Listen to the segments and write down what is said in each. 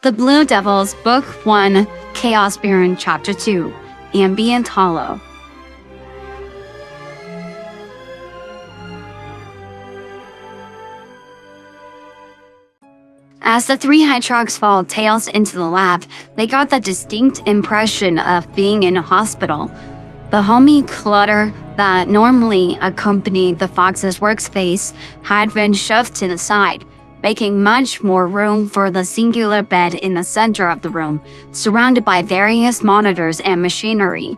The Blue Devils, Book 1, Chaos Barren, Chapter 2, Ambient Hollow. As the three hedgehogs followed Tails into the lab, they got the distinct impression of being in a hospital. The homey clutter that normally accompanied the Fox's workspace had been shoved to the side, making much more room for the singular bed in the center of the room, surrounded by various monitors and machinery.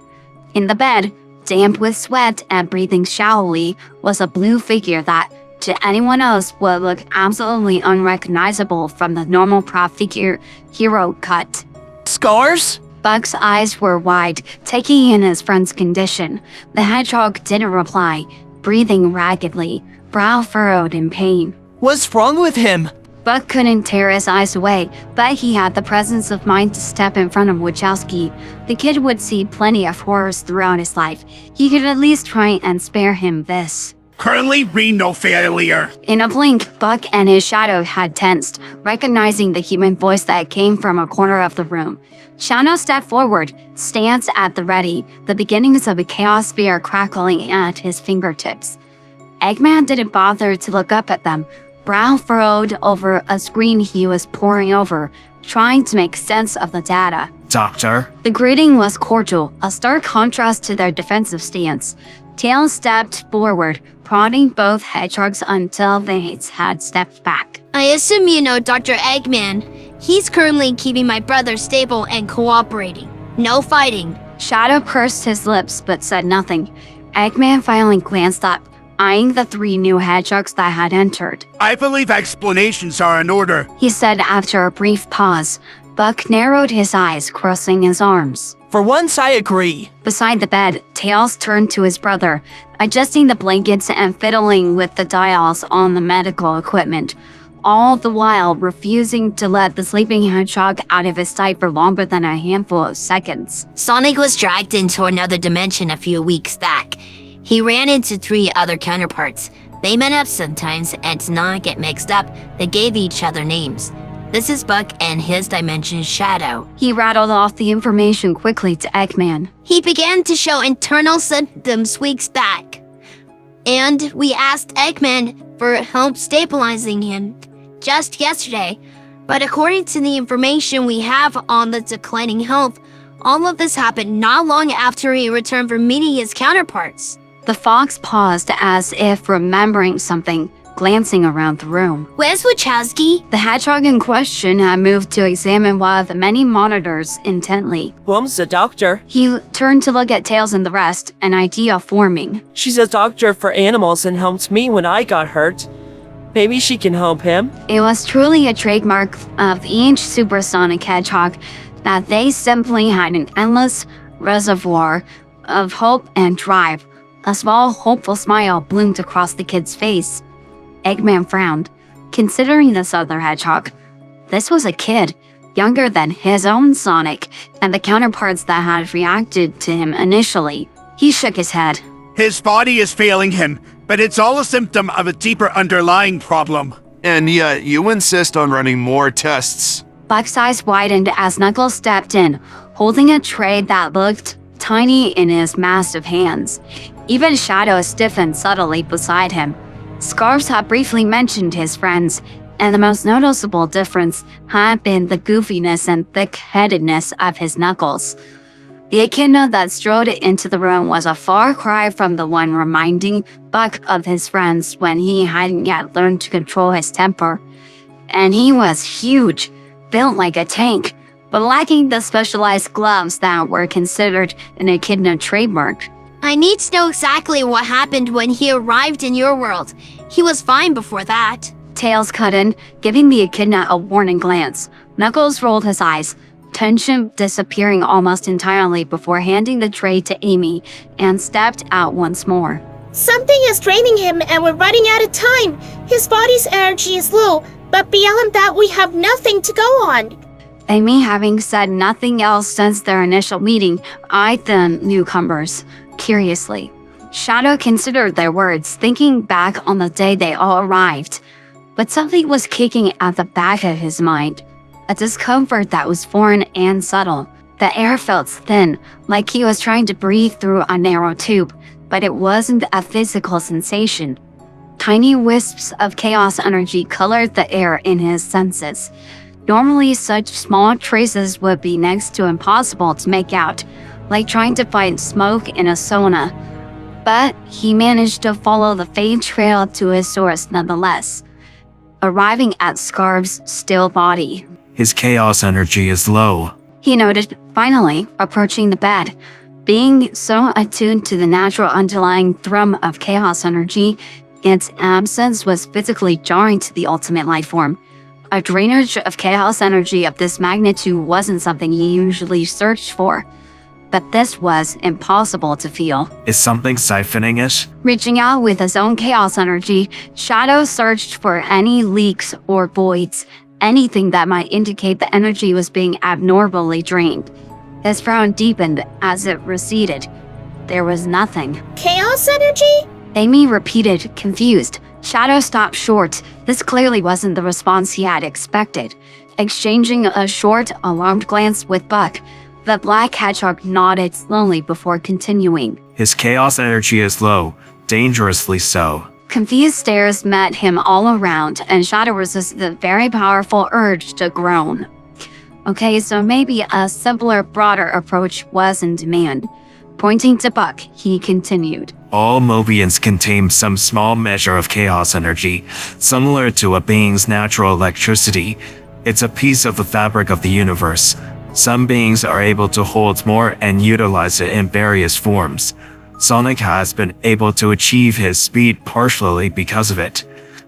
In the bed, damp with sweat and breathing shallowly, was a blue figure that, to anyone else, would look absolutely unrecognizable from the normal prop figure hero cut. Scars? Buck's eyes were wide, taking in his friend's condition. The hedgehog didn't reply, breathing raggedly, brow furrowed in pain. What's wrong with him? Buck couldn't tear his eyes away, but he had the presence of mind to step in front of Wowski. The kid would see plenty of horrors throughout his life. He could at least try and spare him this. Currently renal failure. In a blink, Buck and his shadow had tensed, recognizing the human voice that came from a corner of the room. Shadow stepped forward, stance at the ready, the beginnings of a chaos sphere crackling at his fingertips. Eggman didn't bother to look up at them, brow furrowed over a screen he was poring over, trying to make sense of the data. Doctor? The greeting was cordial, a stark contrast to their defensive stance. Tails stepped forward, prodding both hedgehogs until they had stepped back. I assume you know Dr. Eggman. He's currently keeping my brother stable and cooperating. No fighting. Shadow pursed his lips but said nothing. Eggman finally glanced up, eyeing the three new hedgehogs that had entered. I believe explanations are in order. He said after a brief pause. Buck narrowed his eyes, crossing his arms. For once, I agree. Beside the bed, Tails turned to his brother, adjusting the blankets and fiddling with the dials on the medical equipment, all the while refusing to let the sleeping hedgehog out of his sight for longer than a handful of seconds. Sonic was dragged into another dimension a few weeks back. He ran into 3 other counterparts. They met up sometimes, and to not get mixed up, they gave each other names. This is Buck and his dimension's Shadow. He rattled off the information quickly to Eggman. He began to show internal symptoms weeks back, and we asked Eggman for help stabilizing him just yesterday. But according to the information we have on the declining health, all of this happened not long after he returned from meeting his counterparts. The fox paused as if remembering something, glancing around the room. Where's Wowski? The hedgehog in question had moved to examine one of the many monitors intently. Mom's a doctor. He turned to look at Tails and the rest, an idea forming. She's a doctor for animals and helped me when I got hurt. Maybe she can help him. It was truly a trademark of each supersonic hedgehog that they simply had an endless reservoir of hope and drive. A small, hopeful smile bloomed across the kid's face. Eggman frowned, considering this other hedgehog. This was a kid, younger than his own Sonic, and the counterparts that had reacted to him initially. He shook his head. His body is failing him, but it's all a symptom of a deeper underlying problem. And yet, you insist on running more tests. Buck's eyes widened as Knuckles stepped in, holding a tray that looked tiny in his massive hands. Even Shadow stiffened subtly beside him. Scarves had briefly mentioned his friends, and the most noticeable difference had been the goofiness and thick-headedness of his Knuckles. The echidna that strode into the room was a far cry from the one reminding Buck of his friends when he hadn't yet learned to control his temper. And he was huge, built like a tank, but lacking the specialized gloves that were considered an echidna trademark. I need to know exactly what happened when he arrived in your world. He was fine before that. Tails cut in, giving the echidna a warning glance. Knuckles rolled his eyes, tension disappearing almost entirely before handing the tray to Amy, and stepped out once more. Something is draining him and we're running out of time. His body's energy is low, but beyond that we have nothing to go on. Amy, having said nothing else since their initial meeting, eyed the newcomers curiously. Shadow considered their words, thinking back on the day they all arrived. But something was kicking at the back of his mind. a discomfort that was foreign and subtle. The air felt thin, like he was trying to breathe through a narrow tube, but it wasn't a physical sensation. Tiny wisps of chaos energy colored the air in his senses. Normally, such small traces would be next to impossible to make out, like trying to find smoke in a sauna. But he managed to follow the faint trail to his source nonetheless, arriving at Scarf's still body. His chaos energy is low. He noted, finally, approaching the bed. Being so attuned to the natural underlying thrum of chaos energy, its absence was physically jarring to the ultimate life form. A drainage of chaos energy of this magnitude wasn't something he usually searched for, but this was impossible to feel. Is something siphoning it? Reaching out with his own chaos energy, Shadow searched for any leaks or voids, anything that might indicate the energy was being abnormally drained. His frown deepened as it receded. There was nothing. Chaos energy? Amy repeated, confused. Shadow stopped short. This clearly wasn't the response he had expected. Exchanging a short, alarmed glance with Buck, the black hedgehog nodded slowly before continuing. His chaos energy is low, dangerously so. Confused stares met him all around, and Shadow resisted the very powerful urge to groan. Okay, so maybe a simpler, broader approach was in demand. Pointing to Buck, he continued. All Mobians contain some small measure of chaos energy, similar to a being's natural electricity. It's a piece of the fabric of the universe. Some beings are able to hold more and utilize it in various forms. Sonic has been able to achieve his speed partially because of it,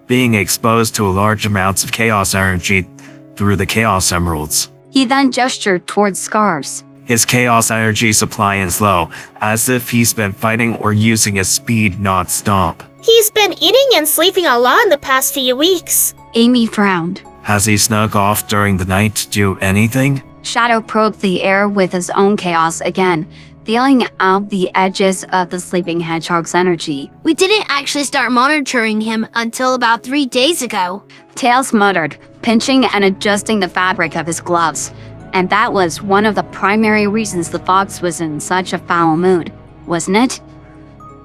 being exposed to large amounts of chaos energy through the Chaos Emeralds. He then gestured towards Scarves. His chaos energy supply is low, as if he's been fighting or using his speed non-stop. He's been eating and sleeping a lot in the past few weeks. Amy frowned. Has he snuck off during the night to do anything? Shadow probed the air with his own chaos again, feeling out the edges of the sleeping hedgehog's energy. We didn't actually start monitoring him until about 3 days ago. Tails muttered, pinching and adjusting the fabric of his gloves. And that was one of the primary reasons the fox was in such a foul mood, wasn't it?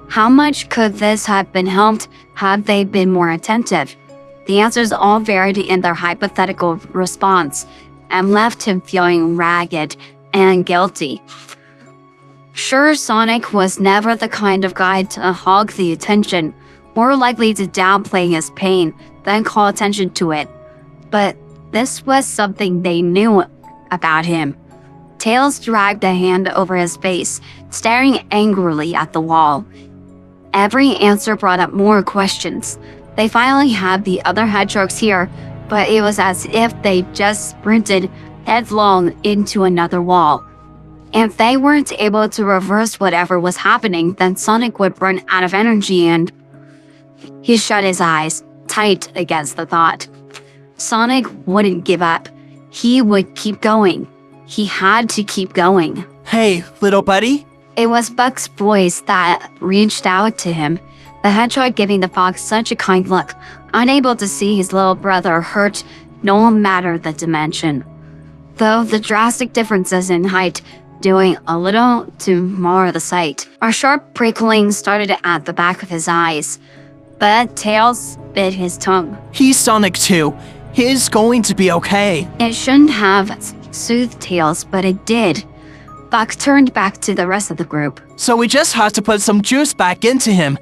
How much could this have been helped had they been more attentive? The answers all varied in their hypothetical response, and left him feeling ragged and guilty. Sure, Sonic was never the kind of guy to hog the attention, more likely to downplay his pain than call attention to it. But this was something they knew about him. Tails dragged a hand over his face, staring angrily at the wall. Every answer brought up more questions. They finally had the other hedgehogs here, but it was as if they just sprinted headlong into another wall. If they weren't able to reverse whatever was happening, then Sonic would run out of energy and... He shut his eyes, tight against the thought. Sonic wouldn't give up. He would keep going. He had to keep going. Hey, little buddy? It was Buck's voice that reached out to him, the hedgehog giving the fox such a kind look, unable to see his little brother hurt no matter the dimension. Though the drastic differences in height doing a little to mar the sight. A sharp prickling started at the back of his eyes, but Tails bit his tongue. He's Sonic too. He's going to be okay. It shouldn't have soothed Tails, but it did. Buck turned back to the rest of the group. So we just have to put some juice back into him.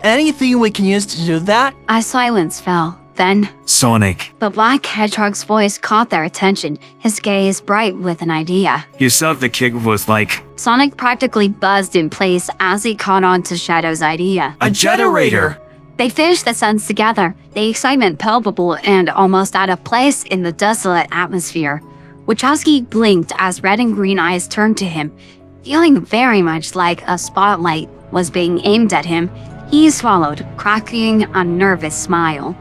Anything we can use to do that? A silence fell. Then, Sonic, the black hedgehog's voice caught their attention, his gaze bright with an idea. you said the kid was like Sonic practically buzzed in place as he caught on to Shadow's idea. a generator. They finished the sentence together, the excitement palpable and almost out of place in the desolate atmosphere. Wachowski blinked as red and green eyes turned to him. Feeling very much like a spotlight was being aimed at him, he swallowed, cracking a nervous smile.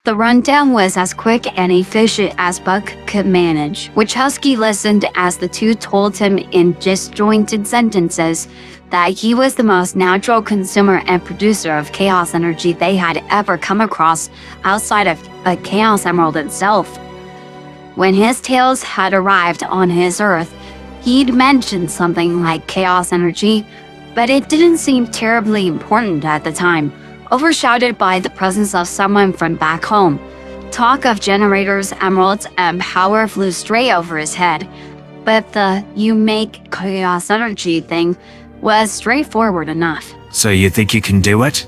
The rundown was as quick and efficient as Buck could manage. Wachowski listened as the two told him in disjointed sentences that he was the most natural consumer and producer of chaos energy they had ever come across outside of a Chaos Emerald itself. When his tales had arrived on his Earth, he'd mentioned something like chaos energy, but it didn't seem terribly important at the time, overshadowed by the presence of someone from back home. Talk of generators, emeralds, and power flew straight over his head, but the "you make chaos energy" thing was straightforward enough. So you think you can do it?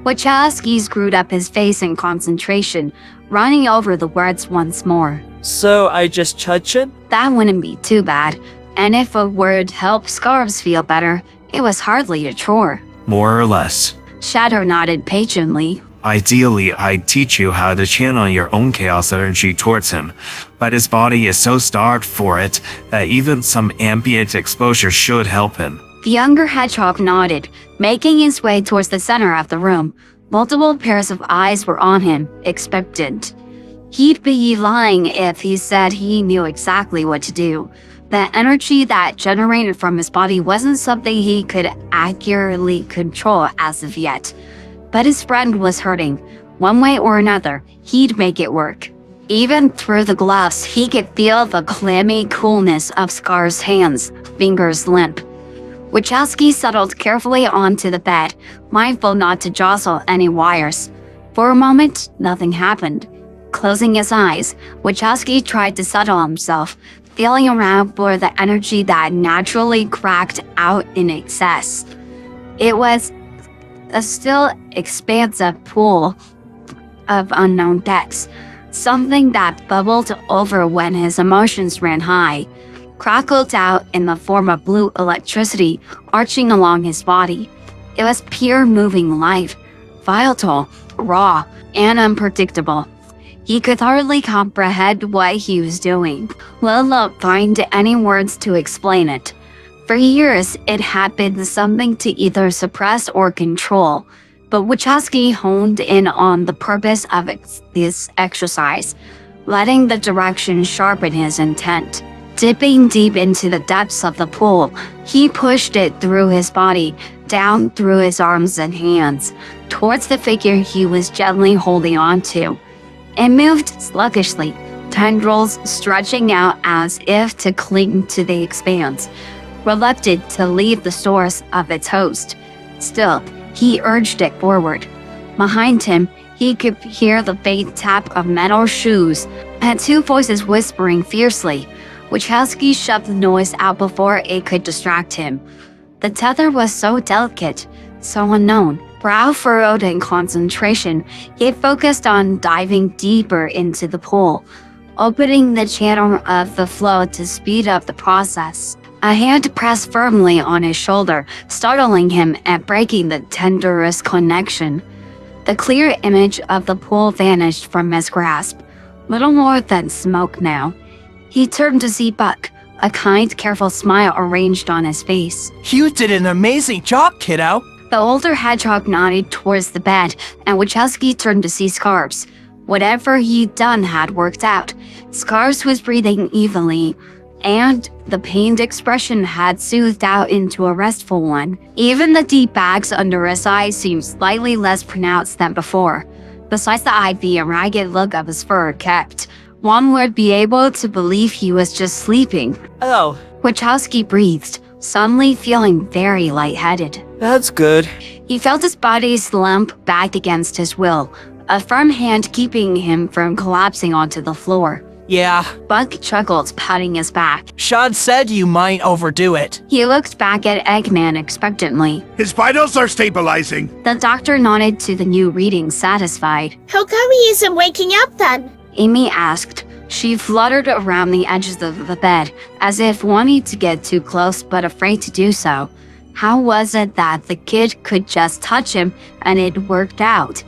Wachowski screwed up his face in concentration, running over the words once more. So I just touch it? That wouldn't be too bad, and if it would help Scarves feel better, it was hardly a chore. More or less. Shadow nodded patiently. Ideally, I'd teach you how to channel your own chaos energy towards him, but his body is so starved for it that even some ambient exposure should help him. The younger hedgehog nodded, making his way towards the center of the room. Multiple pairs of eyes were on him, expectant. He'd be lying if he said he knew exactly what to do. The energy that generated from his body wasn't something he could accurately control as of yet. But his friend was hurting. One way or another, he'd make it work. Even through the gloves, he could feel the clammy coolness of Scar's hands, fingers limp. Wachowski settled carefully onto the bed, mindful not to jostle any wires. For a moment, nothing happened. Closing his eyes, Wachowski tried to settle himself, feeling around for the energy that naturally cracked out in excess. It was a still expansive pool of unknown depths, something that bubbled over when his emotions ran high, crackled out in the form of blue electricity arching along his body. It was pure moving life, volatile, raw, and unpredictable. He could hardly comprehend what he was doing, let alone find any words to explain it. For years, it had been something to either suppress or control, but Wachowski honed in on the purpose of this exercise, letting the direction sharpen his intent. Dipping deep into the depths of the pool, he pushed it through his body, down through his arms and hands, towards the figure he was gently holding on to. It moved sluggishly, tendrils stretching out as if to cling to the expanse, reluctant to leave the source of its host. Still, he urged it forward. Behind him, he could hear the faint tap of metal shoes and two voices whispering fiercely. Wachowski shoved the noise out before it could distract him. The tether was so delicate, so unknown. Brow furrowed in concentration, he focused on diving deeper into the pool, opening the channel of the flow to speed up the process. A hand pressed firmly on his shoulder, startling him and breaking the tenderest connection. The clear image of the pool vanished from his grasp, little more than smoke now. He turned to see Buck, a kind, careful smile arranged on his face. You did an amazing job, kiddo. The older hedgehog nodded towards the bed, and Wachowski turned to see Scarves. Whatever he'd done had worked out. Scarves was breathing evenly, and the pained expression had soothed out into a restful one. Even the deep bags under his eyes seemed slightly less pronounced than before. Besides the ivy and ragged look of his fur kept, one would be able to believe he was just sleeping. Oh, Wachowski breathed, suddenly feeling very lightheaded. that's good. He felt his body slump back against his will, a firm hand keeping him from collapsing onto the floor. Yeah, Buck chuckled, patting his back. Sean said you might overdo it. He looked back at Eggman expectantly. His vitals are stabilizing. The doctor nodded to the new reading, satisfied. How come he isn't waking up then? Amy asked. She fluttered around the edges of the bed, as if wanting to get too close but afraid to do so. How was it that the kid could just touch him and it worked out?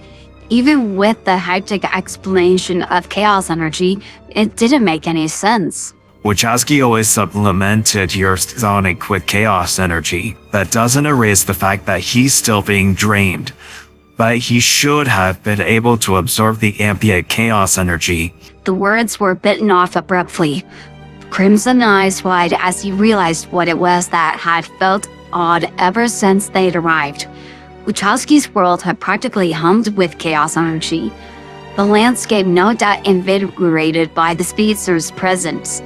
Even with the hectic explanation of chaos energy, it didn't make any sense. Wachowski always supplemented your sonic with chaos energy. That doesn't erase the fact that he's still being drained. But he should have been able to absorb the ambient chaos energy. The words were bitten off abruptly. Crimson eyes wide as he realized what it was that had felt odd ever since they'd arrived. Wachowski's world had practically hummed with chaos energy. the landscape no doubt invigorated by the speedster's presence.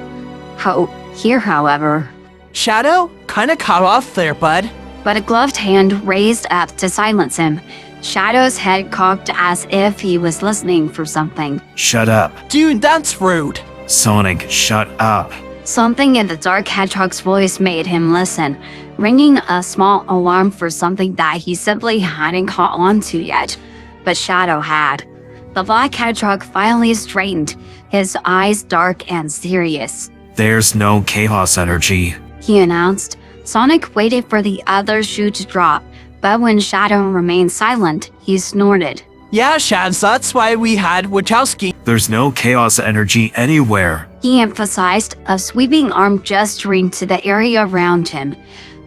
However, Shadow? Kinda cut off there, bud. but a gloved hand raised up to silence him. Shadow's head cocked as if he was listening for something. Shut up. Dude, that's rude. Sonic, shut up. Something in the dark hedgehog's voice made him listen, ringing a small alarm for something that he simply hadn't caught on to yet. But Shadow had. The black hedgehog finally straightened, his eyes dark and serious. There's no chaos energy. He announced. Sonic waited for the other shoe to drop, but when Shadow remained silent, he snorted. Yeah, Shads, that's why we had Wachowski. There's no chaos energy anywhere. He emphasized, a sweeping arm gesturing to the area around him.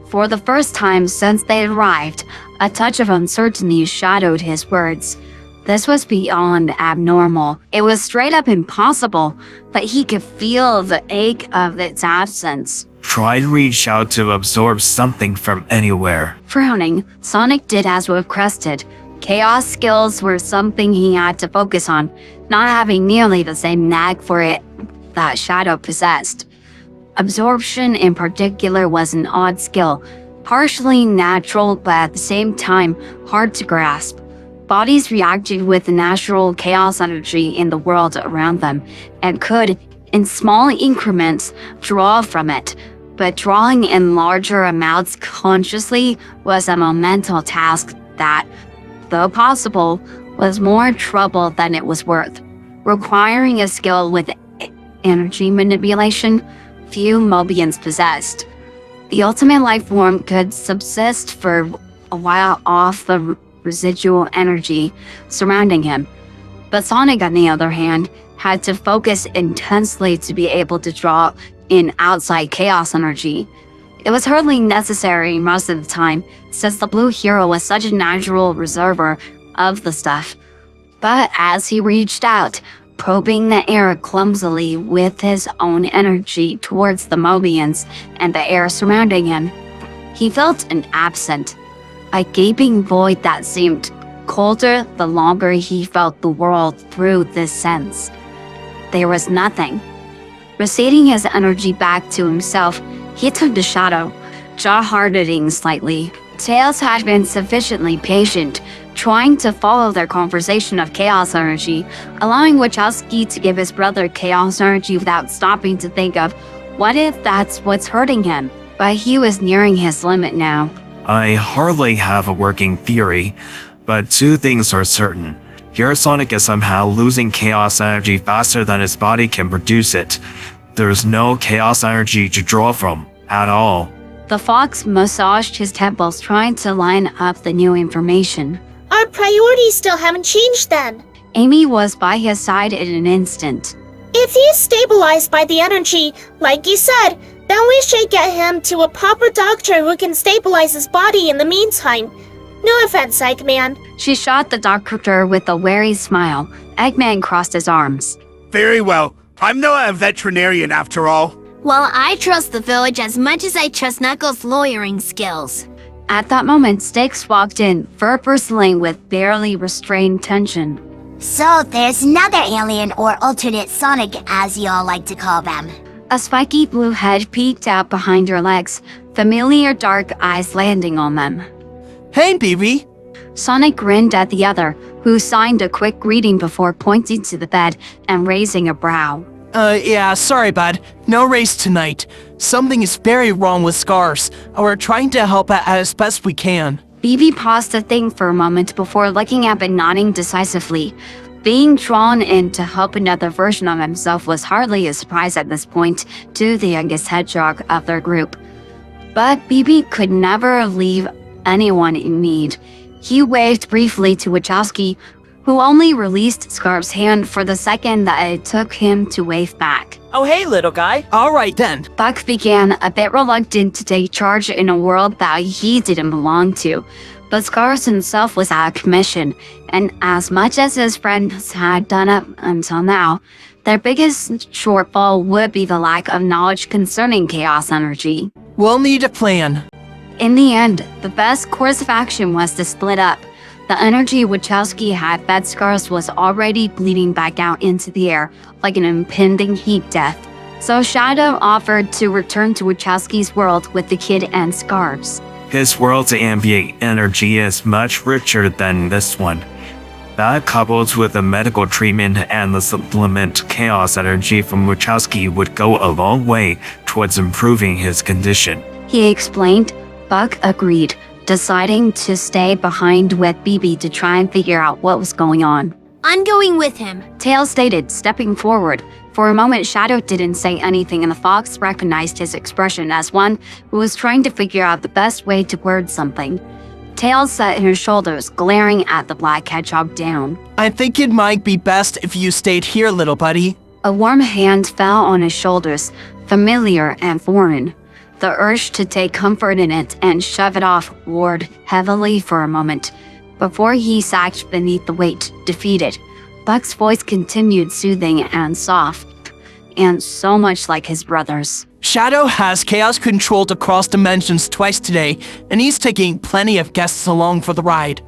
For the first time since they arrived, a touch of uncertainty shadowed his words. This was beyond abnormal. It was straight up impossible, but he could feel the ache of its absence. Try to reach out to absorb something from anywhere. Frowning, Sonic did as requested. Chaos skills were something he had to focus on, not having nearly the same knack for it that Shadow possessed. Absorption in particular was an odd skill, partially natural but at the same time hard to grasp. Bodies reacted with the natural chaos energy in the world around them and could, in small increments, draw from it. But drawing in larger amounts consciously was a monumental task that, though possible, was more trouble than it was worth. Requiring a skill with energy manipulation, few Mobians possessed. The ultimate life form could subsist for a while off the residual energy surrounding him. But Sonic, on the other hand, had to focus intensely to be able to draw in outside chaos energy. It was hardly necessary most of the time, since the blue hero was such a natural reserver of the stuff. But as he reached out, probing the air clumsily with his own energy towards the Mobians and the air surrounding him, he felt an absent, a gaping void that seemed colder the longer he felt the world through this sense. There was nothing. Receding his energy back to himself, he turned to Shadow, jaw hardening slightly. Tails had been sufficiently patient, trying to follow their conversation of chaos energy, allowing Wachowski to give his brother chaos energy without stopping to think of, what if that's what's hurting him? But he was nearing his limit now. I hardly have a working theory, but two things are certain. Your Sonic is somehow losing chaos energy faster than his body can produce it. There's no chaos energy to draw from, at all. The fox massaged his temples, trying to line up the new information. Our priorities still haven't changed then. Amy was by his side in an instant. If he is stabilized by the energy, like you said, then we should get him to a proper doctor who can stabilize his body in the meantime. No offense, Eggman. She shot the doctor with a wary smile. Eggman crossed his arms. Very well. I'm not a veterinarian after all. Well, I trust the village as much as I trust Knuckles' lawyering skills. At that moment, Sticks walked in, fur bristling with barely restrained tension. So there's another alien or alternate Sonic, as y'all like to call them. A spiky blue head peeked out behind her legs, familiar dark eyes landing on them. Hey, BB. Sonic grinned at the other, who signed a quick greeting before pointing to the bed and raising a brow. Yeah, sorry, bud. No race tonight. Something is very wrong with Scars, and we're trying to help out as best we can. BB paused to think for a moment before looking up and nodding decisively. Being drawn in to help another version of himself was hardly a surprise at this point to the youngest hedgehog of their group. But BB could never leave anyone in need. He waved briefly to Wachowski, who only released Scarf's hand for the second that it took him to wave back. Oh, hey, little guy. All right then. Buck began, a bit reluctant to take charge in a world that he didn't belong to. But Scars himself was out of commission, and as much as his friends had done up until now, their biggest shortfall would be the lack of knowledge concerning chaos energy. We'll need a plan. In the end, the best course of action was to split up. The energy Wachowski had fed Scars was already bleeding back out into the air like an impending heat death. So Shadow offered to return to Wachowski's world with the kid and Scars. His world's ambient energy is much richer than this one. That coupled with the medical treatment and the supplement chaos energy from Wachowski would go a long way towards improving his condition. He explained. Buck agreed, deciding to stay behind with BB to try and figure out what was going on. I'm going with him. Tails stated, stepping forward. For a moment, Shadow didn't say anything, and the fox recognized his expression as one who was trying to figure out the best way to word something. Tails set his shoulders, glaring at the black hedgehog down. I think it might be best if you stayed here, little buddy. A warm hand fell on his shoulders, familiar and foreign. The urge to take comfort in it and shove it off roared heavily for a moment, before he sagged beneath the weight, defeated. Buck's voice continued soothing and soft, and so much like his brother's. Shadow has chaos controlled across dimensions twice today, and he's taking plenty of guests along for the ride.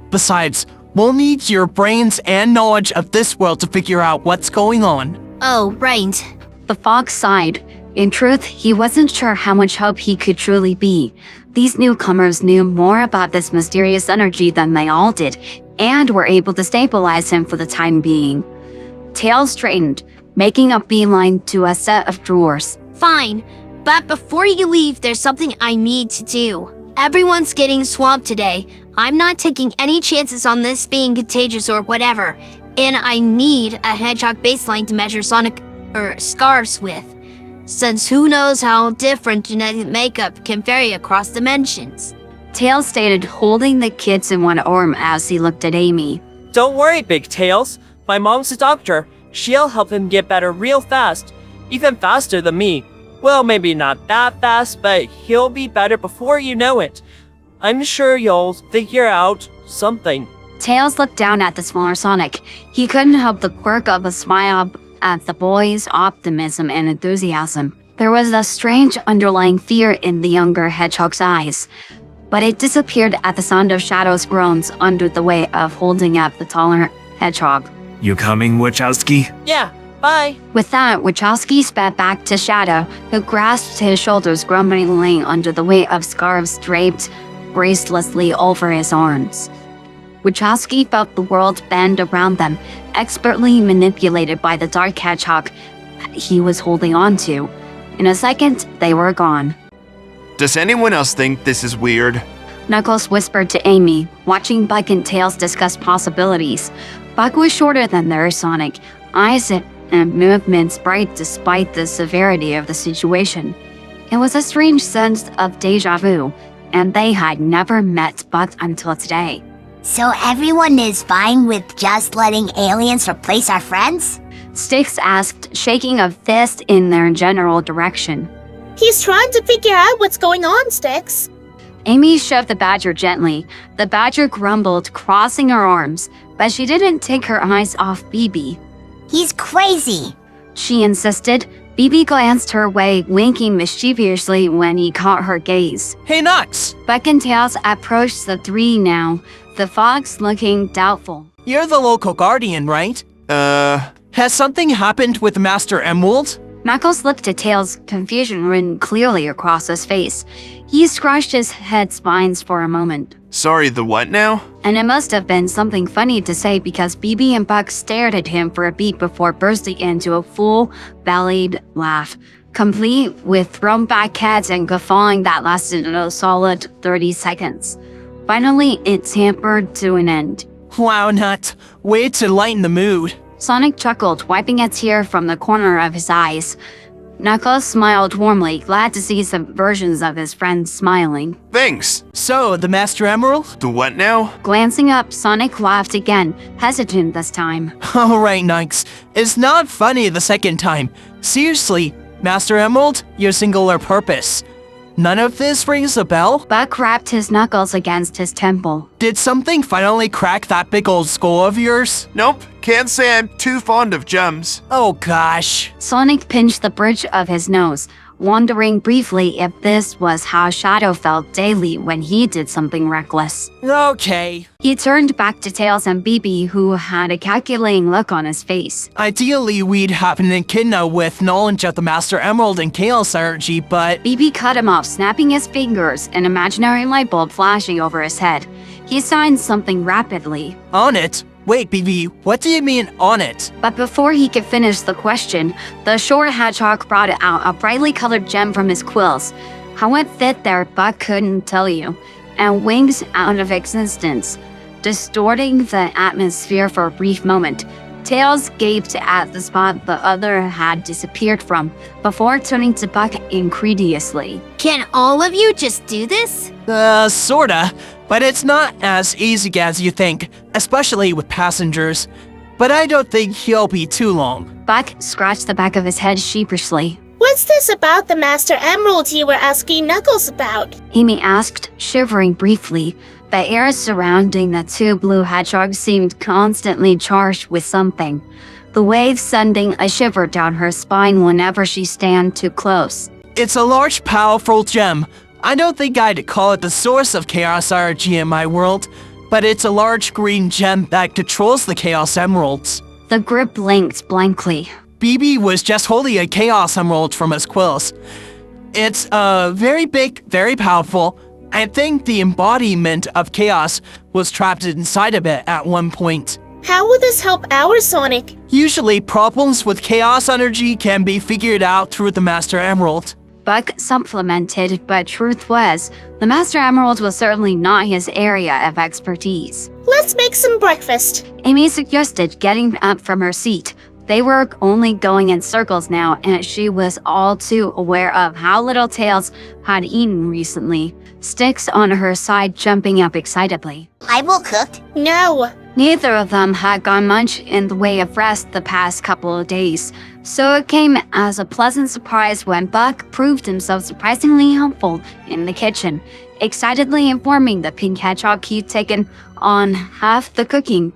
Besides, we'll need your brains and knowledge of this world to figure out what's going on. Oh, right. The fox sighed. In truth, he wasn't sure how much hope he could truly be. These newcomers knew more about this mysterious energy than they all did, and were able to stabilize him for the time being. Tails straightened, making a beeline to a set of drawers. Fine, but before you leave, there's something I need to do. Everyone's getting swamped today. I'm not taking any chances on this being contagious or whatever, and I need a hedgehog baseline to measure Scars with, since who knows how different genetic makeup can vary across dimensions. Tails stated, holding the kids in one arm as he looked at Amy. Don't worry, Big Tails. My mom's a doctor. She'll help him get better real fast. Even faster than me. Well, maybe not that fast, but he'll be better before you know it. I'm sure you'll figure out something. Tails looked down at the smaller Sonic. He couldn't help the quirk of a smile at the boy's optimism and enthusiasm. There was a strange underlying fear in the younger hedgehog's eyes, but it disappeared at the sound of Shadow's groans under the weight of holding up the taller hedgehog. You coming, Wachowski? Yeah, bye. With that, Wachowski sped back to Shadow, who grasped his shoulders grumblingly under the weight of scarves draped gracelessly over his arms. Wachowski felt the world bend around them, expertly manipulated by the dark hedgehog he was holding on to. In a second, they were gone. Does anyone else think this is weird? Knuckles whispered to Amy, watching Buck and Tails discuss possibilities. Buck was shorter than their Sonic, eyes and movements bright despite the severity of the situation. It was a strange sense of deja vu, and they had never met Buck until today. So everyone is fine with just letting aliens replace our friends? Styx asked, shaking a fist in their general direction. He's trying to figure out what's going on, Styx. Amy shoved the badger gently. The badger grumbled, crossing her arms, but she didn't take her eyes off BB. He's crazy. She insisted. BB glanced her way, winking mischievously when he caught her gaze. Hey, Nux! Buck and Tails approached the three now, the fox looking doubtful. You're the local guardian, right? Has something happened with Master Emerald? Knuckles looked at Tails, confusion written clearly across his face. He scratched his head spines for a moment. Sorry, the what now? And it must have been something funny to say because BB and Buck stared at him for a beat before bursting into a full-bellied laugh, complete with thrown-back heads and guffawing that lasted a solid 30 seconds. Finally, it tampered to an end. Wow, Nut. Way to lighten the mood. Sonic chuckled, wiping a tear from the corner of his eyes. Knuckles smiled warmly, glad to see some versions of his friends smiling. Thanks. So, the Master Emerald? The what now? Glancing up, Sonic laughed again, hesitant this time. Alright, Nux. It's not funny the second time. Seriously, Master Emerald, your singular purpose. None of this rings a bell? Buck rapped his knuckles against his temple. Did something finally crack that big old skull of yours? Nope, Can't say I'm too fond of gems. Oh gosh. Sonic pinched the bridge of his nose, wondering briefly if this was how Shadow felt daily when he did something reckless. Okay. He turned back to Tails and BB, who had a calculating look on his face. Ideally, we'd have an echidna with knowledge of the Master Emerald and Chaos Energy, but BB cut him off, snapping his fingers, an imaginary light bulb flashing over his head. He signed something rapidly. on it. Wait, BB, what do you mean on it? But before he could finish the question, the short hedgehog brought out a brightly colored gem from his quills. How it fit there, Buck couldn't tell you, and wings out of existence, distorting the atmosphere for a brief moment. Tails gaped at the spot the other had disappeared from, before turning to Buck incredulously. Can all of you just do this? Sorta. But it's not as easy as you think, especially with passengers. But I don't think he'll be too long. Buck scratched the back of his head sheepishly. What's this about the Master Emerald you were asking Knuckles about? Amy asked, shivering briefly. The air surrounding the two blue hedgehogs seemed constantly charged with something, the waves sending a shiver down her spine whenever she stand too close. It's a large, powerful gem. I don't think I'd call it the source of Chaos Energy in my world, but it's a large green gem that controls the Chaos Emeralds. The group blinked blankly. BB was just holding a Chaos Emerald from his quills. It's very big, very powerful. I think the embodiment of chaos was trapped inside of it at one point. How will this help our Sonic? Usually, problems with Chaos Energy can be figured out through the Master Emerald. Buck supplemented, but truth was, the Master Emerald was certainly not his area of expertise. Let's make some breakfast. Amy suggested, getting up from her seat. They were only going in circles now, and she was all too aware of how little Tails had eaten recently. Sticks on her side jumping up excitedly. I will cook. No. Neither of them had gone much in the way of rest the past couple of days, so it came as a pleasant surprise when Buck proved himself surprisingly helpful in the kitchen, excitedly informing the pink hedgehog he'd taken on half the cooking.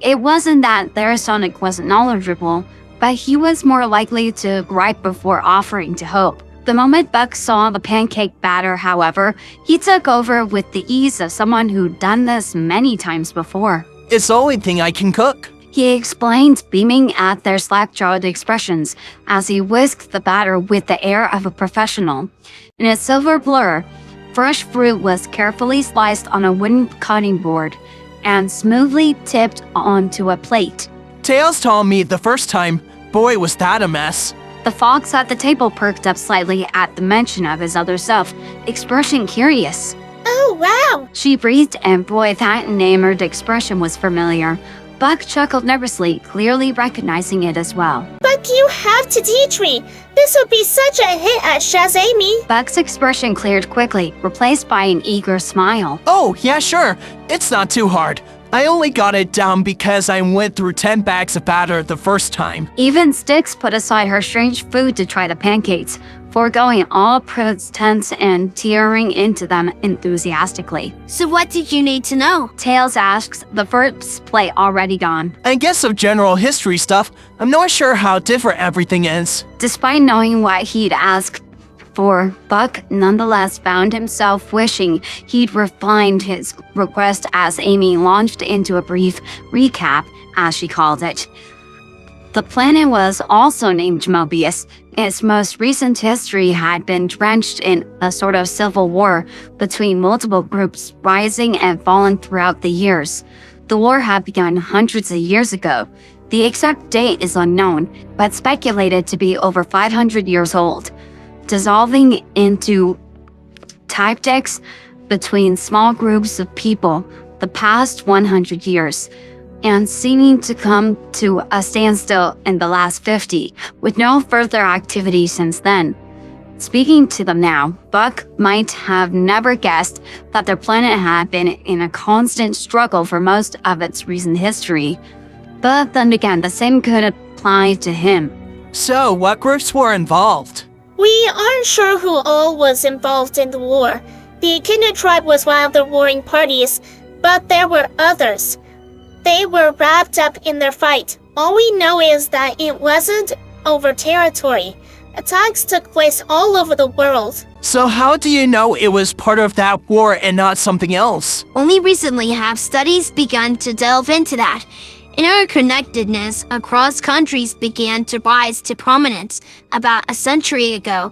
It wasn't that their Sonic wasn't knowledgeable, but he was more likely to gripe before offering to help. The moment Buck saw the pancake batter, however, he took over with the ease of someone who'd done this many times before. It's the only thing I can cook. He explained, beaming at their slack-jawed expressions as he whisked the batter with the air of a professional. In a silver blur, fresh fruit was carefully sliced on a wooden cutting board and smoothly tipped onto a plate. Tails told me the first time, boy was that a mess. The fox at the table perked up slightly at the mention of his other self, expression curious. Oh, wow. She breathed, and boy, that enamored expression was familiar. Buck chuckled nervously, clearly recognizing it as well. But you have to teach me. This would be such a hit at Shazami. Buck's expression cleared quickly, replaced by an eager smile. Oh, yeah, sure. It's not too hard. I only got it down because I went through 10 bags of batter the first time. Even Styx put aside her strange food to try the pancakes, foregoing all pretense and tearing into them enthusiastically. So what did you need to know? Tails asks, the first plate already gone. I guess of general history stuff, I'm not sure how different everything is. Despite knowing what he'd asked for, Buck nonetheless found himself wishing he'd refined his request as Amy launched into a brief recap, as she called it. The planet was also named Mobius. Its most recent history had been drenched in a sort of civil war between multiple groups rising and falling throughout the years. The war had begun hundreds of years ago. The exact date is unknown, but speculated to be over 500 years old, dissolving into tactics between small groups of people the past 100 years, and seeming to come to a standstill in the last 50, with no further activity since then. Speaking to them now, Buck might have never guessed that their planet had been in a constant struggle for most of its recent history. But then again, the same could apply to him. So, what groups were involved? We aren't sure who all was involved in the war. The Echidna tribe was one of the warring parties, but there were others. they were wrapped up in their fight. All we know is that it wasn't over territory. Attacks took place all over the world. So how do you know it was part of that war and not something else? Only recently have studies begun to delve into that. Interconnectedness across countries began to rise to prominence about a century ago.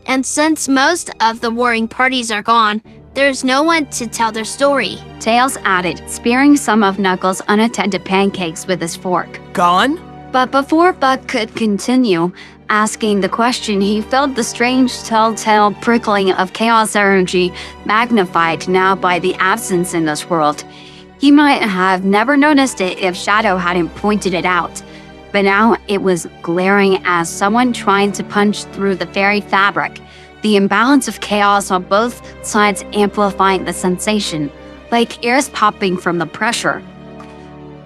And since most of the warring parties are gone, there's no one to tell their story. Tails added, spearing some of Knuckles' unattended pancakes with his fork. Gone? But before Buck could continue asking the question, he felt the strange telltale prickling of chaos energy, magnified now by the absence in this world. He might have never noticed it if Shadow hadn't pointed it out, but now it was glaring as someone trying to punch through the fairy fabric, the imbalance of chaos on both sides amplifying the sensation, like ears popping from the pressure.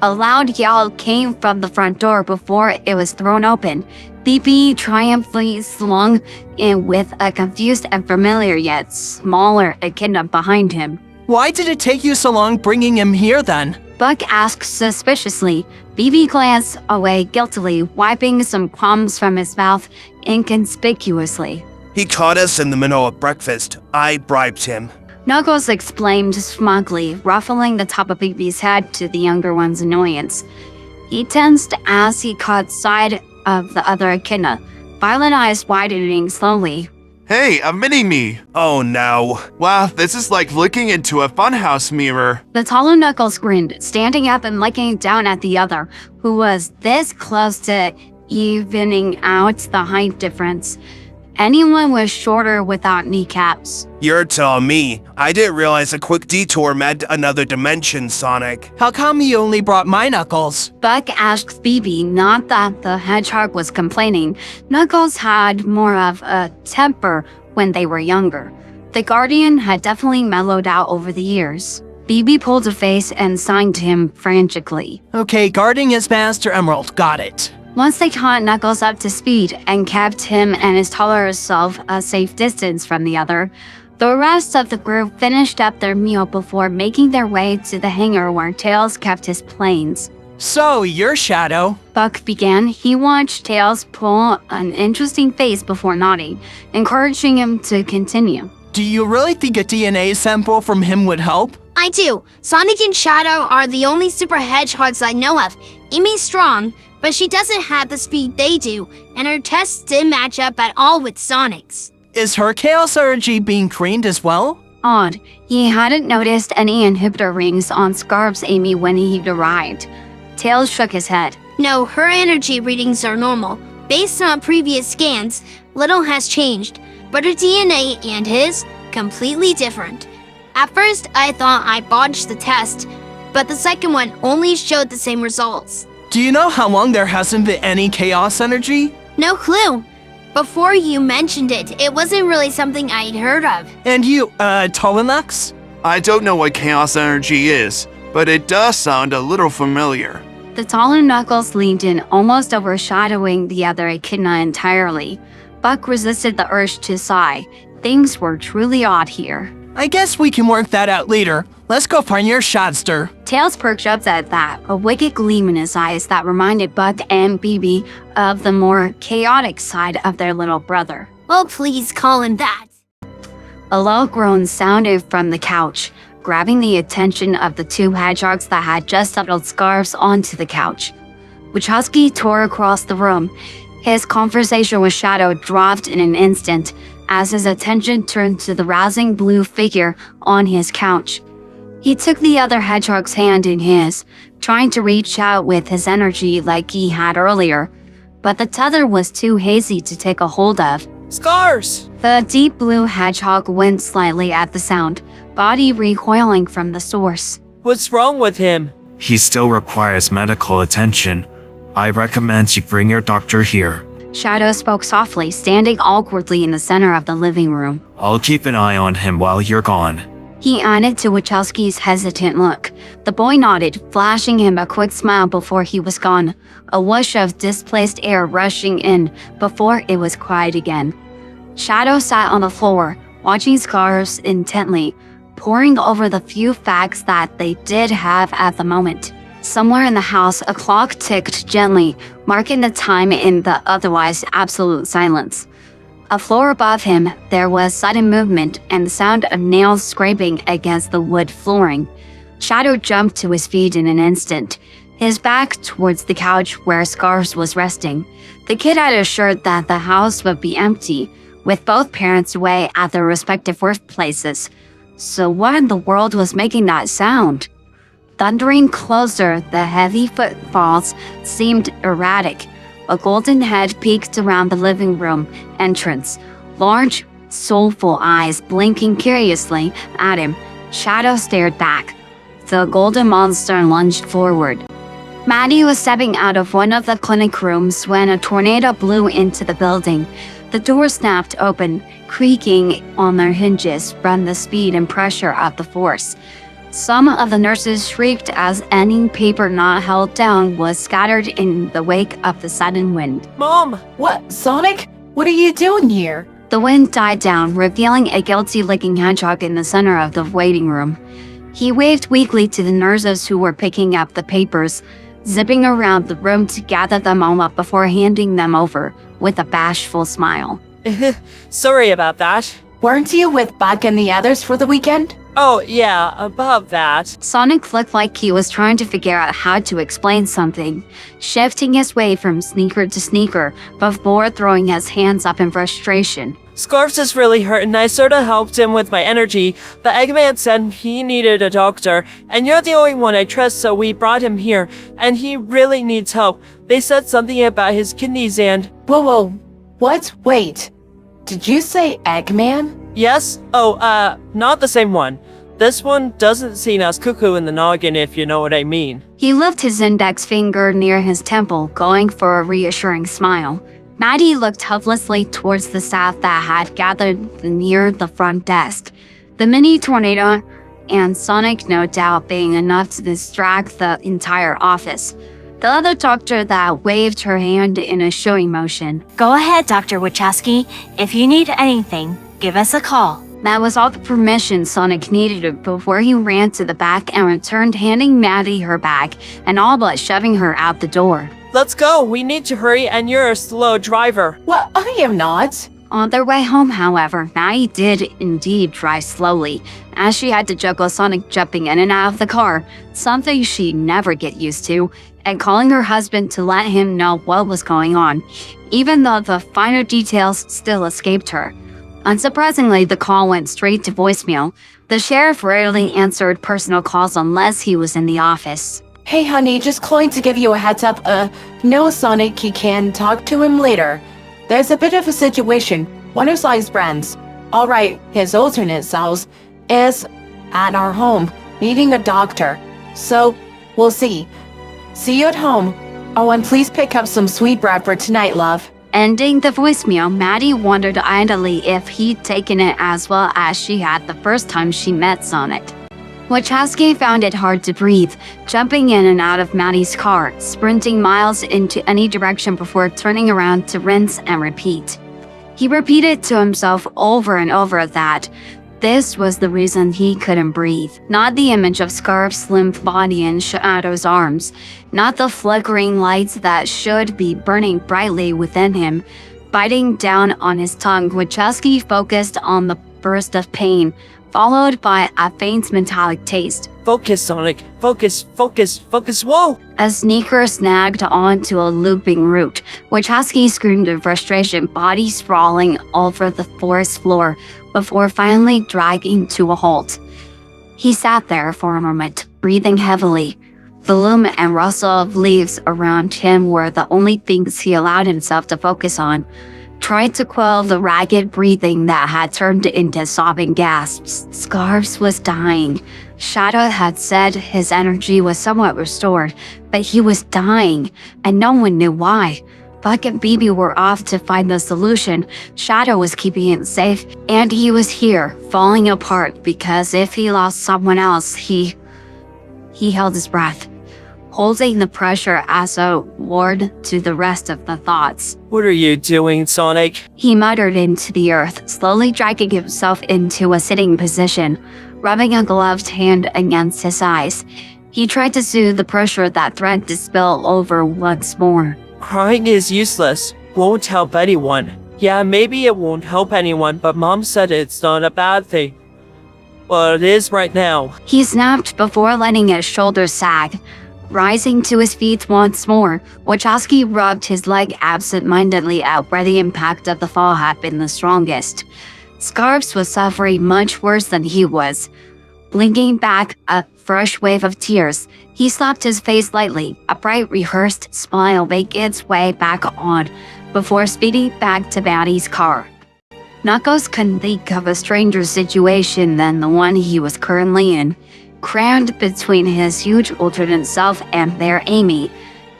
A loud yell came from the front door before it was thrown open. BB triumphantly slung in with a confused and familiar yet smaller echidna behind him. Why did it take you so long bringing him here then? Buck asked suspiciously. BB glanced away guiltily, wiping some crumbs from his mouth inconspicuously. He caught us in the middle of breakfast. I bribed him. Knuckles exclaimed smugly, ruffling the top of BB's head to the younger one's annoyance. He tensed as he caught sight of the other echidna, violet eyes widening slowly. Hey, a mini-me! Oh no. Wow, this is like looking into a funhouse mirror. The taller Knuckles grinned, standing up and looking down at the other, who was this close to evening out the height difference. Anyone was shorter without kneecaps. You're telling me. I didn't realize a quick detour meant another dimension, Sonic. How come you only brought my Knuckles? Buck asked BB, not that the hedgehog was complaining. Knuckles had more of a temper when they were younger. The Guardian had definitely mellowed out over the years. BB pulled a face and signed to him frantically. Okay, guarding his Master Emerald, got it. Once they caught Knuckles up to speed and kept him and his taller self a safe distance from the other, the rest of the group finished up their meal before making their way to the hangar where Tails kept his planes. So, you're Shadow. Buck began. He watched Tails pull an interesting face before nodding, encouraging him to continue. Do you really think a DNA sample from him would help? I do. Sonic and Shadow are the only super hedgehogs I know of. Amy's strong, but she doesn't have the speed they do, and her tests didn't match up at all with Sonic's. Is her chaos energy being cleaned as well? Odd. He hadn't noticed any inhibitor rings on Scarf's Amy when he arrived. Tails shook his head. No, her energy readings are normal. Based on previous scans, little has changed, but her DNA and his, completely different. At first, I thought I botched the test, but the second one only showed the same results. Do you know how long there hasn't been any chaos energy? No clue. Before you mentioned it, it wasn't really something I'd heard of. And you, Tolinux? I don't know what chaos energy is, but it does sound a little familiar. The taller Knuckles leaned in, almost overshadowing the other echidna entirely. Buck resisted the urge to sigh. Things were truly odd here. I guess we can work that out later. Let's go find your Shadster. Tails perked up at that, a wicked gleam in his eyes that reminded Buck and BB of the more chaotic side of their little brother. Well, please call him that. A low groan sounded from the couch, grabbing the attention of the two hedgehogs that had just settled scarves onto the couch. Wowski tore across the room. His conversation with Shadow dropped in an instant as his attention turned to the rousing blue figure on his couch. He took the other hedgehog's hand in his, trying to reach out with his energy like he had earlier, but the tether was too hazy to take a hold of. Scars! The deep blue hedgehog winced slightly at the sound, body recoiling from the source. What's wrong with him? He still requires medical attention. I recommend you bring your doctor here. Shadow spoke softly, standing awkwardly in the center of the living room. I'll keep an eye on him while you're gone. He added to Wowski's hesitant look. The boy nodded, flashing him a quick smile before he was gone, a whoosh of displaced air rushing in before it was quiet again. Shadow sat on the floor, watching Scars intently, poring over the few facts that they did have at the moment. Somewhere in the house, a clock ticked gently, marking the time in the otherwise absolute silence. A floor above him, there was sudden movement and the sound of nails scraping against the wood flooring. Shadow jumped to his feet in an instant, his back towards the couch where Scarves was resting. The kid had assured that the house would be empty, with both parents away at their respective workplaces. So what in the world was making that sound? Thundering closer, the heavy footfalls seemed erratic. A golden head peeked around the living room entrance, large, soulful eyes blinking curiously at him. Shadow stared back. The golden monster lunged forward. Maddie was stepping out of one of the clinic rooms when a tornado blew into the building. The door snapped open, creaking on their hinges from the speed and pressure of the force. Some of the nurses shrieked as any paper not held down was scattered in the wake of the sudden wind. Mom! What, Sonic? What are you doing here? The wind died down, revealing a guilty-looking hedgehog in the center of the waiting room. He waved weakly to the nurses who were picking up the papers, zipping around the room to gather them all up before handing them over with a bashful smile. Sorry about that. Weren't you with Buck and the others for the weekend? Oh, yeah, above that. Sonic looked like he was trying to figure out how to explain something, shifting his way from sneaker to sneaker before throwing his hands up in frustration. Scarves is really hurt and I sorta helped him with my energy, but Eggman said he needed a doctor, and you're the only one I trust, so we brought him here, and he really needs help. They said something about his kidneys and… Whoa, what? Wait. Did you say Eggman? Yes? Oh, not the same one. This one doesn't seem as cuckoo in the noggin, if you know what I mean. He lifted his index finger near his temple, going for a reassuring smile. Maddie looked helplessly towards the staff that had gathered near the front desk. The mini tornado and Sonic no doubt being enough to distract the entire office. The other doctor that waved her hand in a showing motion. Go ahead, Dr. Wachowski. If you need anything, give us a call. That was all the permission Sonic needed before he ran to the back and returned, handing Maddie her bag and all but shoving her out the door. Let's go, we need to hurry and you're a slow driver. Well, I am not. On their way home, however, Maddie did indeed drive slowly, as she had to juggle Sonic jumping in and out of the car, something she'd never get used to, and calling her husband to let him know what was going on, even though the finer details still escaped her. Unsurprisingly, the call went straight to voicemail. The sheriff rarely answered personal calls unless he was in the office. Hey honey, just calling to give you a heads up. No, Sonic, you can talk to him later. There's a bit of a situation. One of Sly's friends, alright, his alternate selves, is at our home, needing a doctor. So, we'll see. See you at home. Oh, and please pick up some sweetbread for tonight, love. Ending the voicemail, Maddie wondered idly if he'd taken it as well as she had the first time she met Sonic. Wachowski found it hard to breathe, jumping in and out of Maddie's car, sprinting miles into any direction before turning around to rinse and repeat. He repeated to himself over and over that this was the reason he couldn't breathe. Not the image of Scarf's slim body in Shadow's arms, not the flickering lights that should be burning brightly within him. Biting down on his tongue, Wachowski focused on the burst of pain, followed by a faint metallic taste. Focus, Sonic. Focus, focus, focus, whoa! A sneaker snagged onto a looping root. Wachowski screamed in frustration, body sprawling over the forest floor, before finally dragging to a halt. He sat there for a moment, breathing heavily. The loom and rustle of leaves around him were the only things he allowed himself to focus on, tried to quell the ragged breathing that had turned into sobbing gasps. Scarves was dying. Shadow had said his energy was somewhat restored, but he was dying, and no one knew why. Buck and Bibi were off to find the solution. Shadow was keeping it safe, and he was here, falling apart, because if he lost someone else, he held his breath, holding the pressure as a ward to the rest of the thoughts. What are you doing, Sonic? He muttered into the earth, slowly dragging himself into a sitting position, rubbing a gloved hand against his eyes. He tried to soothe the pressure that threatened to spill over once more. Crying is useless. Won't help anyone. Yeah, maybe it won't help anyone, but Mom said it's not a bad thing. Well, it is right now. He snapped before letting his shoulders sag. Rising to his feet once more, Wowski rubbed his leg absent-mindedly out where the impact of the fall had been the strongest. Scarves was suffering much worse than he was. Blinking back a fresh wave of tears, he slapped his face lightly, a bright rehearsed smile making its way back on, before speeding back to Batty's car. Knuckles couldn't think of a stranger situation than the one he was currently in. Crammed between his huge alternate self and their Amy,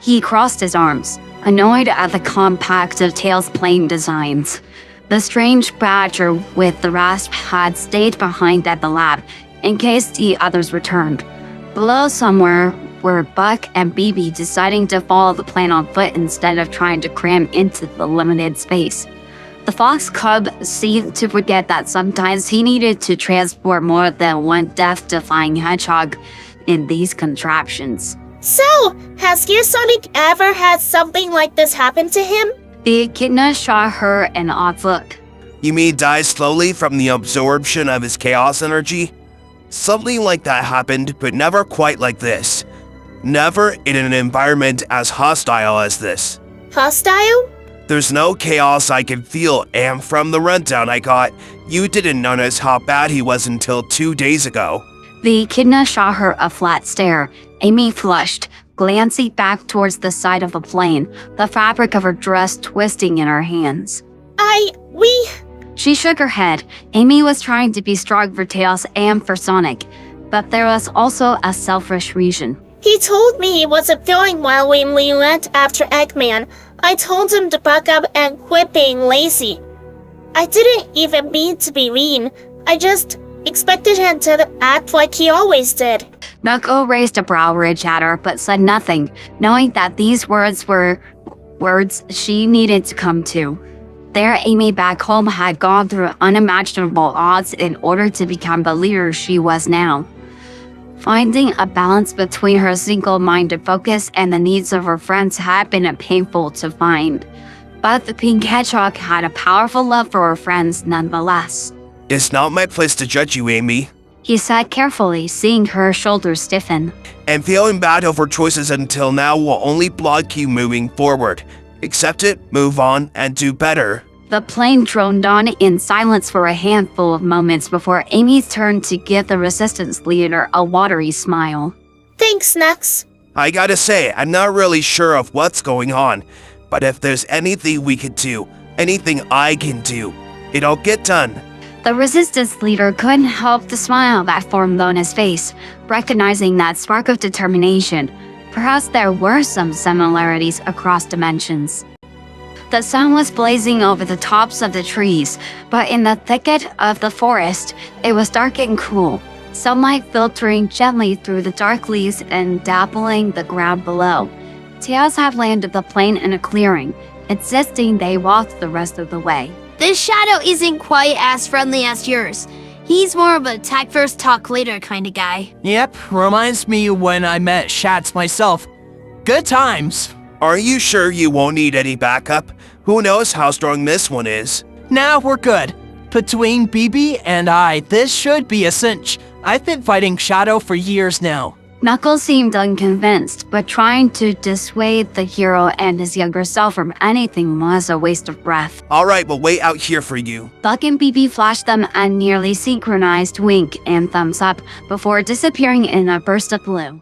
he crossed his arms, annoyed at the compact of Tails' plain designs. The strange badger with the rasp had stayed behind at the lab in case the others returned. Below somewhere were Buck and BB deciding to follow the plan on foot instead of trying to cram into the limited space. The fox cub seemed to forget that sometimes he needed to transport more than one death-defying hedgehog in these contraptions. So, has your Sonic ever had something like this happen to him? The echidna shot her an odd look. You mean die slowly from the absorption of his chaos energy? Something like that happened, but never quite like this. Never in an environment as hostile as this. Hostile? There's no chaos I can feel, and from the rundown I got, you didn't notice how bad he was until 2 days ago. The echidna shot her a flat stare. Amy flushed, glancing back towards the side of the plane, the fabric of her dress twisting in her hands. We... She shook her head. Amy was trying to be strong for Tails and for Sonic, but there was also a selfish reason. He told me he wasn't feeling well when we went after Eggman. I told him to buck up and quit being lazy. I didn't even mean to be mean. I just expected him to act like he always did. Knuckle raised a brow ridge at her, but said nothing, knowing that these words were words she needed to come to. Their Amy back home had gone through unimaginable odds in order to become the leader she was now. Finding a balance between her single-minded focus and the needs of her friends had been painful to find. But the pink hedgehog had a powerful love for her friends nonetheless. It's not my place to judge you, Amy. He said carefully, seeing her shoulders stiffen. And feeling bad over choices until now will only block you moving forward. Accept it, move on, and do better. The plane droned on in silence for a handful of moments before Amy turned to give the resistance leader a watery smile. Thanks, Nux. I gotta say, I'm not really sure of what's going on, but if there's anything we could do, anything I can do, it'll get done. The resistance leader couldn't help the smile that formed on his face, recognizing that spark of determination. Perhaps there were some similarities across dimensions. The sun was blazing over the tops of the trees, but in the thicket of the forest, it was dark and cool, sunlight filtering gently through the dark leaves and dappling the ground below. Tails had landed the plane in a clearing, insisting they walked the rest of the way. This shadow isn't quite as friendly as yours. He's more of a attack first, talk later kind of guy. Yep, reminds me when I met Shats myself. Good times. Are you sure you won't need any backup? Who knows how strong this one is? Nah, we're good. Between BB and I, this should be a cinch. I've been fighting Shadow for years now. Knuckles seemed unconvinced, but trying to dissuade the hero and his younger self from anything was a waste of breath. Alright, we'll wait out here for you. Buck and BB flashed them a nearly synchronized wink and thumbs up before disappearing in a burst of blue.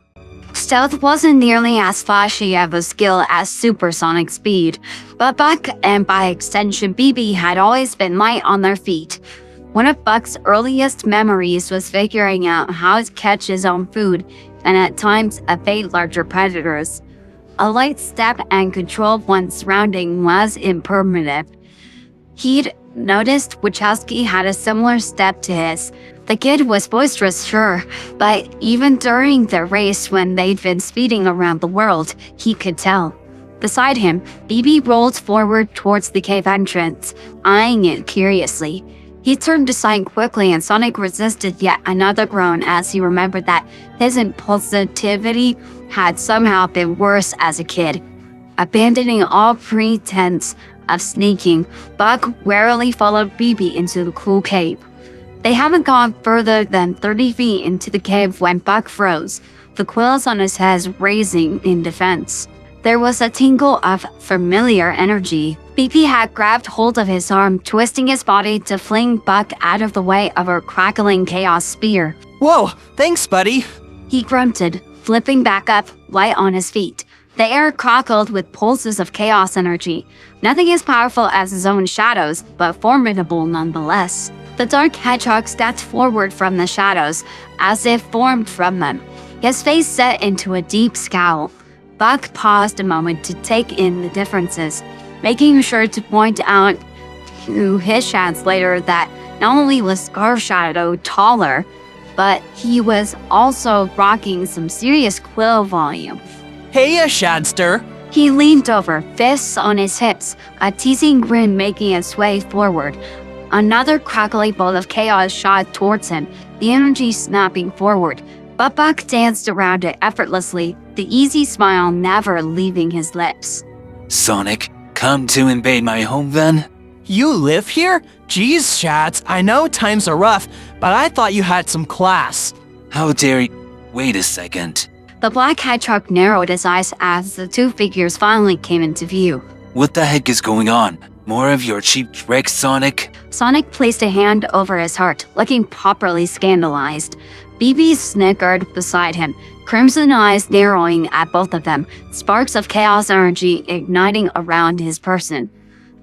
Stealth wasn't nearly as flashy of a skill as supersonic speed, but Buck and by extension BB had always been light on their feet. One of Buck's earliest memories was figuring out how to catch his own food and at times evade larger predators. A light step and control of one's surrounding was impermanent. He'd noticed Wowski had a similar step to his. The kid was boisterous, sure, but even during the race when they'd been speeding around the world, he could tell. Beside him, BB rolled forward towards the cave entrance, eyeing it curiously. He turned aside quickly and Sonic resisted yet another groan as he remembered that his impulsivity had somehow been worse as a kid. Abandoning all pretense of sneaking, Buck warily followed BB into the cool cave. They haven't gone further than 30 feet into the cave when Buck froze, the quills on his head raising in defense. There was a tingle of familiar energy. BP had grabbed hold of his arm, twisting his body to fling Buck out of the way of her crackling chaos spear. Whoa, thanks, buddy. He grunted, flipping back up, light on his feet. The air crackled with pulses of chaos energy. Nothing as powerful as his own shadows, but formidable nonetheless. The dark hedgehog stepped forward from the shadows, as if formed from them. His face set into a deep scowl. Buck paused a moment to take in the differences, making sure to point out to his translator that not only was Scarf Shadow taller, but he was also rocking some serious quill volume. Hey, Shadster. He leaned over, fists on his hips, a teasing grin making its way forward. Another crackly bolt of chaos shot towards him, the energy snapping forward. But Buck danced around it effortlessly, the easy smile never leaving his lips. Sonic, come to invade my home then? You live here? Geez, Shads, I know times are rough, but I thought you had some class. How dare you? Wait a second. The black hedgehog narrowed his eyes as the two figures finally came into view. What the heck is going on? More of your cheap tricks, Sonic? Sonic placed a hand over his heart, looking properly scandalized. BB snickered beside him, crimson eyes narrowing at both of them, sparks of chaos energy igniting around his person.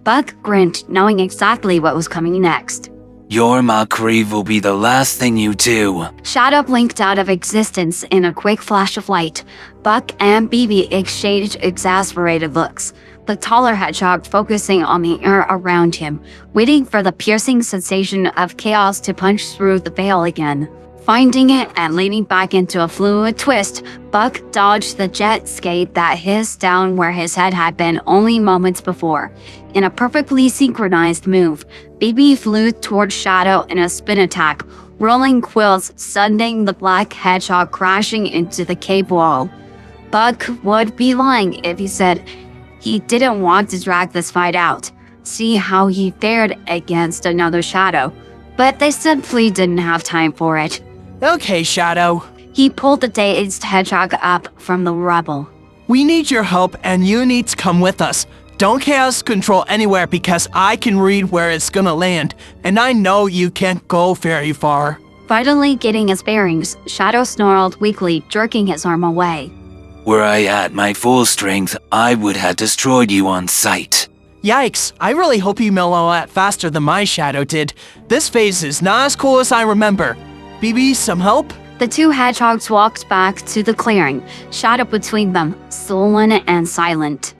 Buck grinned, knowing exactly what was coming next. Your mockery will be the last thing you do. Shadow blinked out of existence in a quick flash of light. Buck and BB exchanged exasperated looks, the taller hedgehog focusing on the air around him, waiting for the piercing sensation of chaos to punch through the veil again. Finding it and leaning back into a fluid twist, Buck dodged the jet skate that hissed down where his head had been only moments before. In a perfectly synchronized move, BB flew toward Shadow in a spin attack, rolling quills sending the black hedgehog crashing into the cave wall. Buck would be lying if he said he didn't want to drag this fight out, see how he fared against another Shadow, but they simply didn't have time for it. Okay, Shadow. He pulled the dazed hedgehog up from the rubble. We need your help and you need to come with us. Don't chaos control anywhere because I can read where it's gonna land, and I know you can't go very far. Finally getting his bearings, Shadow snarled weakly, jerking his arm away. Were I at my full strength, I would have destroyed you on sight. Yikes, I really hope you mellow out faster than my Shadow did. This phase is not as cool as I remember. BB, some help? The two hedgehogs walked back to the clearing, Shadow between them, sullen and silent.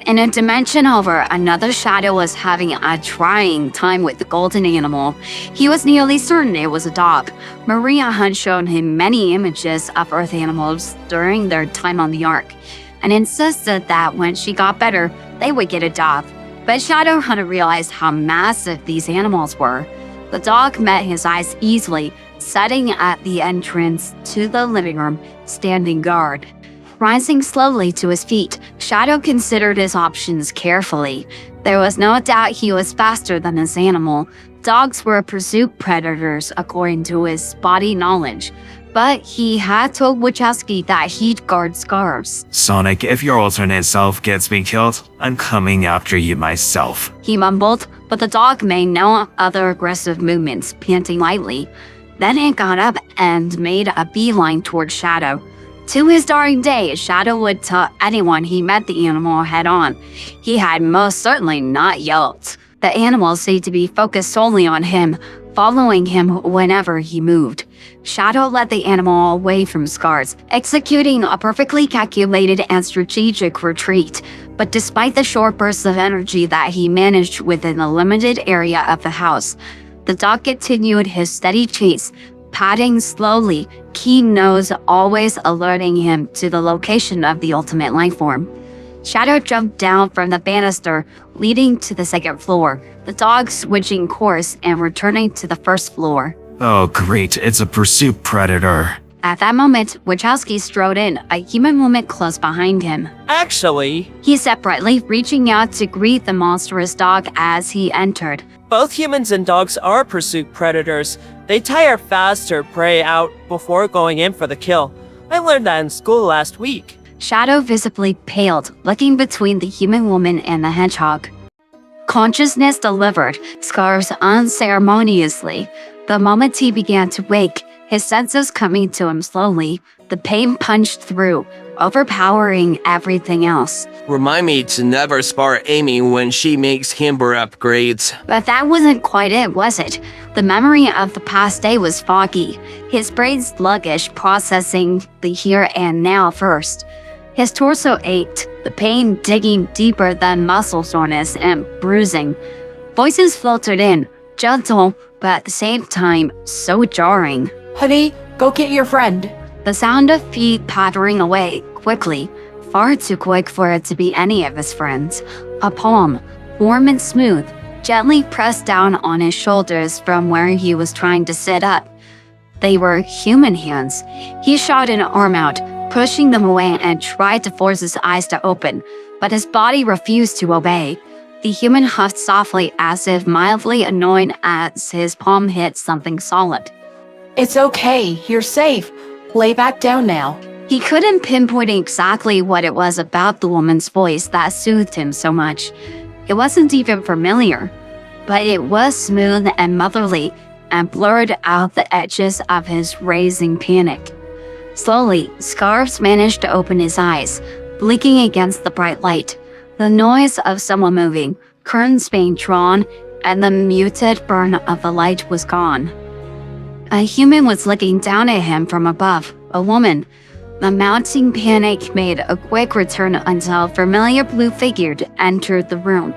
In a dimension over, another Shadow was having a trying time with the golden animal. He was nearly certain it was a dog. Maria had shown him many images of Earth animals during their time on the Ark, and insisted that when she got better, they would get a dog. But Shadow hadn't realized how massive these animals were. The dog met his eyes easily, sitting at the entrance to the living room, standing guard. Rising slowly to his feet, Shadow considered his options carefully. There was no doubt he was faster than his animal. Dogs were pursuit predators according to his body knowledge, but he had told Wowski that he'd guard Scarves. Sonic, if your alternate self gets me killed, I'm coming after you myself. He mumbled, but the dog made no other aggressive movements, panting lightly. Then it got up and made a beeline toward Shadow. To his dying day, Shadow would tell anyone he met the animal head on. He had most certainly not yelped. The animal seemed to be focused solely on him, following him whenever he moved. Shadow led the animal away from Scars, executing a perfectly calculated and strategic retreat. But despite the short bursts of energy that he managed within the limited area of the house, the dog continued his steady chase, padding slowly, keen nose always alerting him to the location of the ultimate life form. Shadow jumped down from the banister leading to the second floor, the dog switching course and returning to the first floor. Oh great, it's a pursuit predator. At that moment, Wachowski strode in, a human woman close behind him. Actually, He said brightly, reaching out to greet the monstrous dog as he entered. both humans and dogs are pursuit predators. They tire fast or prey out before going in for the kill. I learned that in school last week. Shadow visibly paled, looking between the human woman and the hedgehog. Consciousness delivered, Scarves unceremoniously. The moment he began to wake, his senses coming to him slowly, the pain punched through, overpowering everything else. Remind me to never spar Amy when she makes Kimber upgrades. But that wasn't quite it, was it? The memory of the past day was foggy, his brain sluggish, processing the here and now first. His torso ached, the pain digging deeper than muscle soreness and bruising. Voices filtered in, gentle, but at the same time, so jarring. Honey, go get your friend. The sound of feet pattering away, quickly, far too quick for it to be any of his friends. A palm, warm and smooth, gently pressed down on his shoulders from where he was trying to sit up. They were human hands. He shot an arm out, pushing them away and tried to force his eyes to open, but his body refused to obey. The human huffed softly as if mildly annoyed as his palm hit something solid. It's okay, you're safe. Lay back down now. He couldn't pinpoint exactly what it was about the woman's voice that soothed him so much. It wasn't even familiar, but it was smooth and motherly and blurred out the edges of his raising panic. Slowly, Scarves managed to open his eyes, blinking against the bright light. The noise of someone moving, curtains being drawn, and the muted burn of the light was gone. A human was looking down at him from above, a woman. The mounting panic made a quick return until a familiar blue figure entered the room.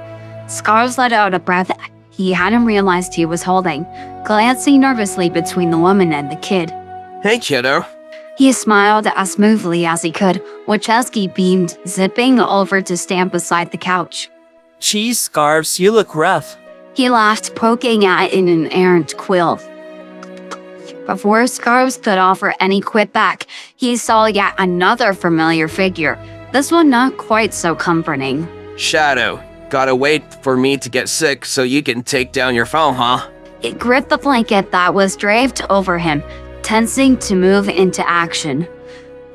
Scarves let out a breath he hadn't realized he was holding, glancing nervously between the woman and the kid. Hey, kiddo. He smiled as smoothly as he could. Wachowski beamed, zipping over to stand beside the couch. Geez, Scarves, you look rough. He laughed, poking at an errant quill. Before Scarves could offer any quip back, he saw yet another familiar figure, this one not quite so comforting. Shadow, gotta wait for me to get sick so you can take down your phone, huh? It gripped the blanket that was draped over him, tensing to move into action.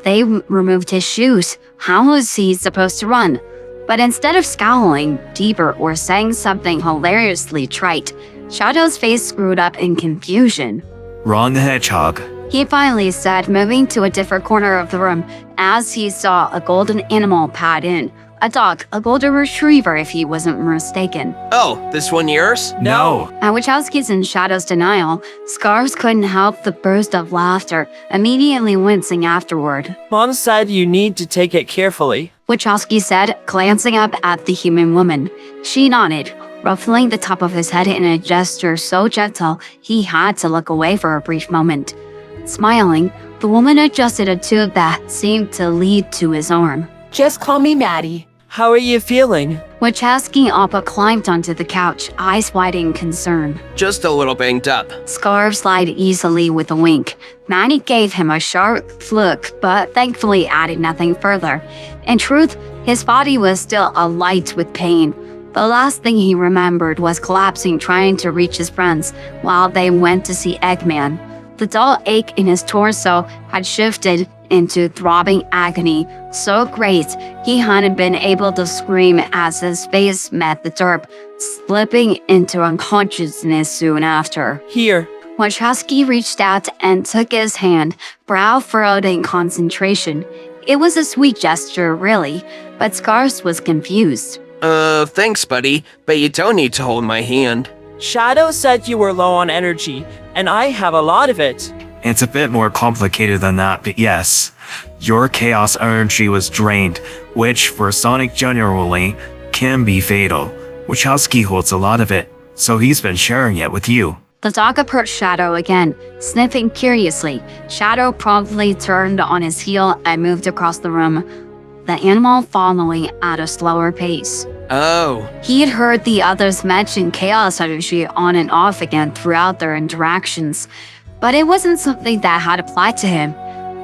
They removed his shoes. How was he supposed to run? But instead of scowling deeper or saying something hilariously trite, Shadow's face screwed up in confusion. Wrong hedgehog. He finally said, moving to a different corner of the room as he saw a golden animal pad in. A dog, a golden retriever if he wasn't mistaken. Oh, this one yours? No. At Wachowski's and Shadow's denial, Scarves couldn't help the burst of laughter, immediately wincing afterward. Mom said you need to take it carefully. Wachowski said, glancing up at the human woman. She nodded, ruffling the top of his head in a gesture so gentle he had to look away for a brief moment. Smiling, the woman adjusted a tube that seemed to lead to his arm. Just call me Maddie. How are you feeling? Wachowski Appa climbed onto the couch, eyes wide in concern. Just a little banged up. Scarves lied easily with a wink. Manny gave him a sharp look, but thankfully added nothing further. In truth, his body was still alight with pain. The last thing he remembered was collapsing trying to reach his friends while they went to see Eggman. The dull ache in his torso had shifted into throbbing agony, so great he hadn't been able to scream as his face met the dirt, slipping into unconsciousness soon after. Here. Wachowski reached out and took his hand, brow furrowed in concentration. It was a sweet gesture, really, but Scarves was confused. Thanks, buddy, but you don't need to hold my hand. Shadow said you were low on energy, and I have a lot of it. It's a bit more complicated than that, but yes. Your chaos energy was drained, which for Sonic generally can be fatal. Wachowski holds a lot of it, so he's been sharing it with you. The dog approached Shadow again, sniffing curiously. Shadow promptly turned on his heel and moved across the room. the animal following at a slower pace. Oh, He had heard the others mention chaos energy on and off again throughout their interactions, but it wasn't something that had applied to him.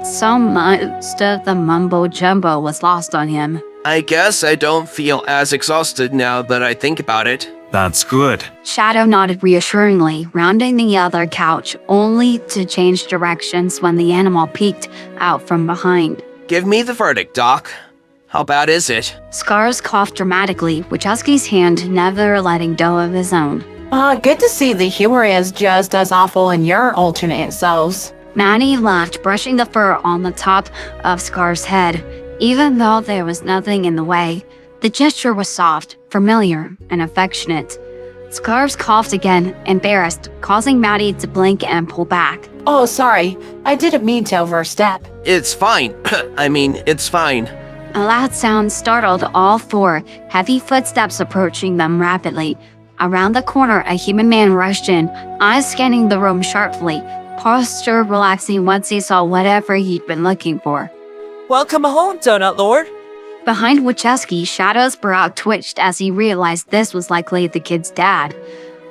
So most of the mumbo-jumbo was lost on him. I guess I don't feel as exhausted now that I think about it. That's good. Shadow nodded reassuringly, rounding the other couch, only to change directions when the animal peeked out from behind. Give me the verdict, Doc. How bad is it? Scars coughed dramatically, Wachowski's hand never letting go of his own. Good to see the humor is just as awful in your alternate selves. Maddie laughed, brushing the fur on the top of Scar's head. Even though there was nothing in the way, the gesture was soft, familiar, and affectionate. Scarves coughed again, embarrassed, causing Maddie to blink and pull back. Oh, sorry. I didn't mean to overstep. It's fine. It's fine. A loud sound startled all four, heavy footsteps approaching them rapidly. Around the corner, a human man rushed in, eyes scanning the room sharply, posture relaxing once he saw whatever he'd been looking for. Welcome home, Donut Lord. Behind Wachowski, Shadow's brow twitched as he realized this was likely the kid's dad.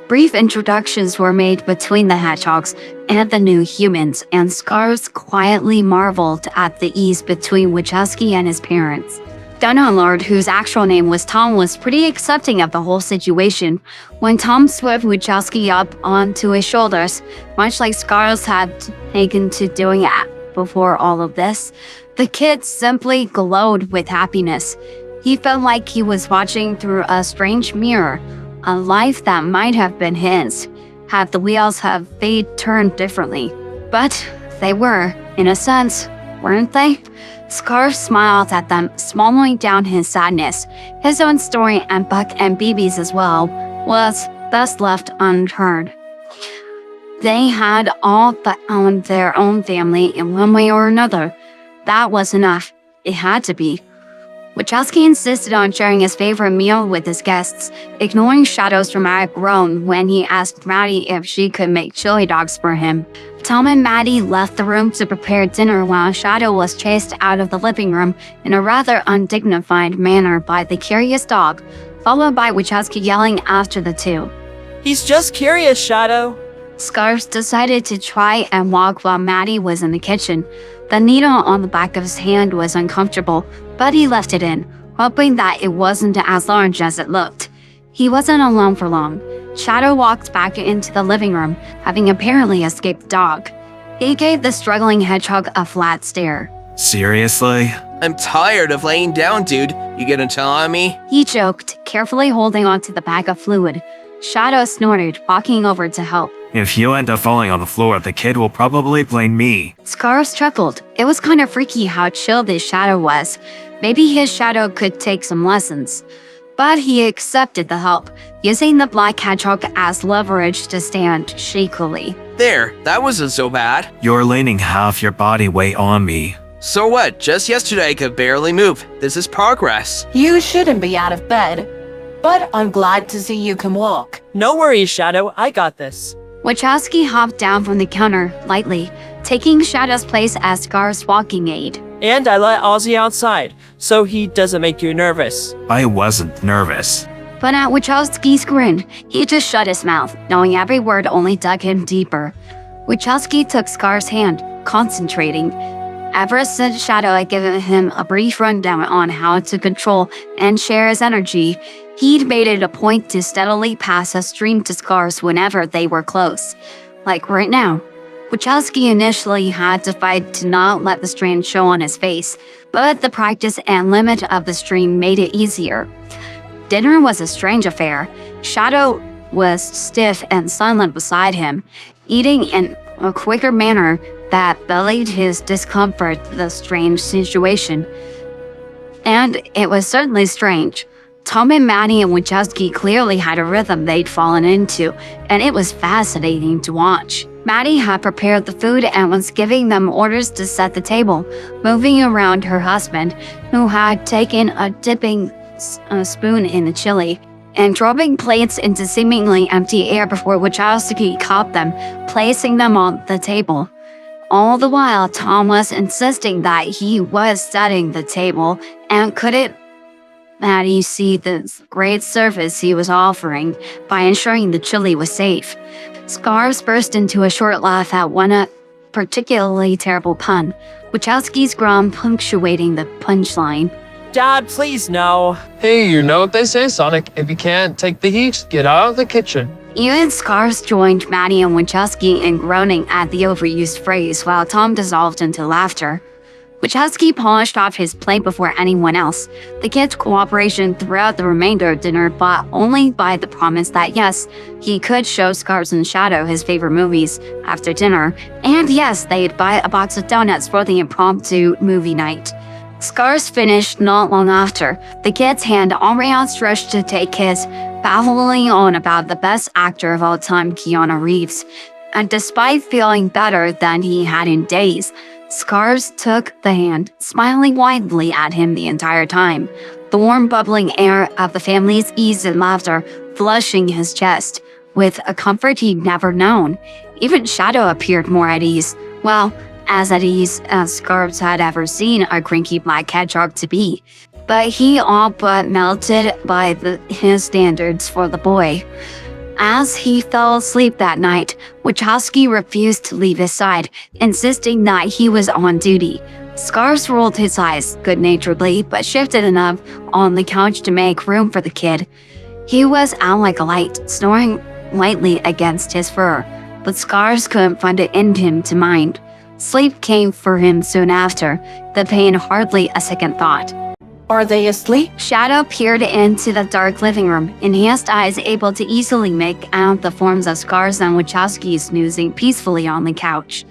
Brief introductions were made between the hedgehogs and the new humans, and Scars quietly marveled at the ease between Wachowski and his parents. Donut Lord, whose actual name was Tom, was pretty accepting of the whole situation. When Tom swept Wachowski up onto his shoulders, much like Scars had taken to doing it before all of this, the kid simply glowed with happiness. He felt like he was watching through a strange mirror, a life that might have been his, had the wheels have fate turned differently. But they were, in a sense, weren't they? Scarf smiled at them, swallowing down his sadness. His own story, and Buck and Bibi's as well, was thus left unheard. They had all found their own family in one way or another. That was enough. It had to be. Wachowski insisted on sharing his favorite meal with his guests, ignoring Shadow's dramatic groan when he asked Maddie if she could make chili dogs for him. Tom and Maddie left the room to prepare dinner while Shadow was chased out of the living room in a rather undignified manner by the curious dog, followed by Wachowski yelling after the two. He's just curious, Shadow. Scarves decided to try and walk while Maddie was in the kitchen. The needle on the back of his hand was uncomfortable, but he left it in, hoping that it wasn't as large as it looked. He wasn't alone for long. Shadow walked back into the living room, having apparently escaped the dog. He gave the struggling hedgehog a flat stare. Seriously? I'm tired of laying down, dude. You gonna tell on me? He joked, carefully holding onto the bag of fluid. Shadow snorted, walking over to help. If you end up falling on the floor, the kid will probably blame me. Scarves chuckled. It was kind of freaky how chill this Shadow was. Maybe his Shadow could take some lessons. But he accepted the help, using the black hedgehog as leverage to stand shakily. There, that wasn't so bad. You're leaning half your body weight on me. So what? Just yesterday I could barely move. This is progress. You shouldn't be out of bed. But I'm glad to see you can walk. No worries, Shadow. I got this. Wachowski hopped down from the counter, lightly, taking Shadow's place as Scar's walking aid. And I let Ozzy outside, so he doesn't make you nervous. I wasn't nervous. But at Wachowski's grin, he just shut his mouth, knowing every word only dug him deeper. Wachowski took Scar's hand, concentrating. Ever since Shadow had given him a brief rundown on how to control and share his energy, he'd made it a point to steadily pass a stream to Scars whenever they were close. Like right now. Wachowski initially had to fight to not let the strand show on his face, but the practice and limit of the stream made it easier. Dinner was a strange affair. Shadow was stiff and silent beside him, eating in a quicker manner that belied his discomfort the strange situation. And it was certainly strange. Tom and Maddie and Wachowski clearly had a rhythm they'd fallen into, and it was fascinating to watch. Maddie had prepared the food and was giving them orders to set the table, moving around her husband, who had taken a dipping spoon in the chili, and dropping plates into seemingly empty air before Wachowski caught them, placing them on the table. All the while, Tom was insisting that he was setting the table and couldn't Maddie see the great service he was offering by ensuring the chili was safe. Scarves burst into a short laugh at one particularly terrible pun, Wachowski's groan punctuating the punchline. Dad, please no. Hey, you know what they say, Sonic. If you can't take the heat, get out of the kitchen. Even Scarves joined Maddie and Wachowski in groaning at the overused phrase while Tom dissolved into laughter. Wachowski polished off his plate before anyone else. The kids' cooperation throughout the remainder of dinner, but only by the promise that yes, he could show Scarves and Shadow his favorite movies after dinner, and yes, they'd buy a box of donuts for the impromptu movie night. Scarves finished not long after, the kid's hand already outstretched to take his, babbling on about the best actor of all time, Keanu Reeves. And despite feeling better than he had in days, Scarves took the hand, smiling widely at him the entire time, the warm bubbling air of the family's ease and laughter flushing his chest, with a comfort he'd never known. Even Shadow appeared more at ease, well, as at ease as Scarves had ever seen a cranky black hedgehog to be. But he all but melted by his standards for the boy. As he fell asleep that night, Wachowski refused to leave his side, insisting that he was on duty. Scarves rolled his eyes good-naturedly, but shifted enough on the couch to make room for the kid. He was out like a light, snoring lightly against his fur, but Scarves couldn't find it in him to mind. Sleep came for him soon after, the pain hardly a second thought. Are they asleep? Shadow peered into the dark living room, enhanced eyes able to easily make out the forms of Scarves and Wachowski snoozing peacefully on the couch.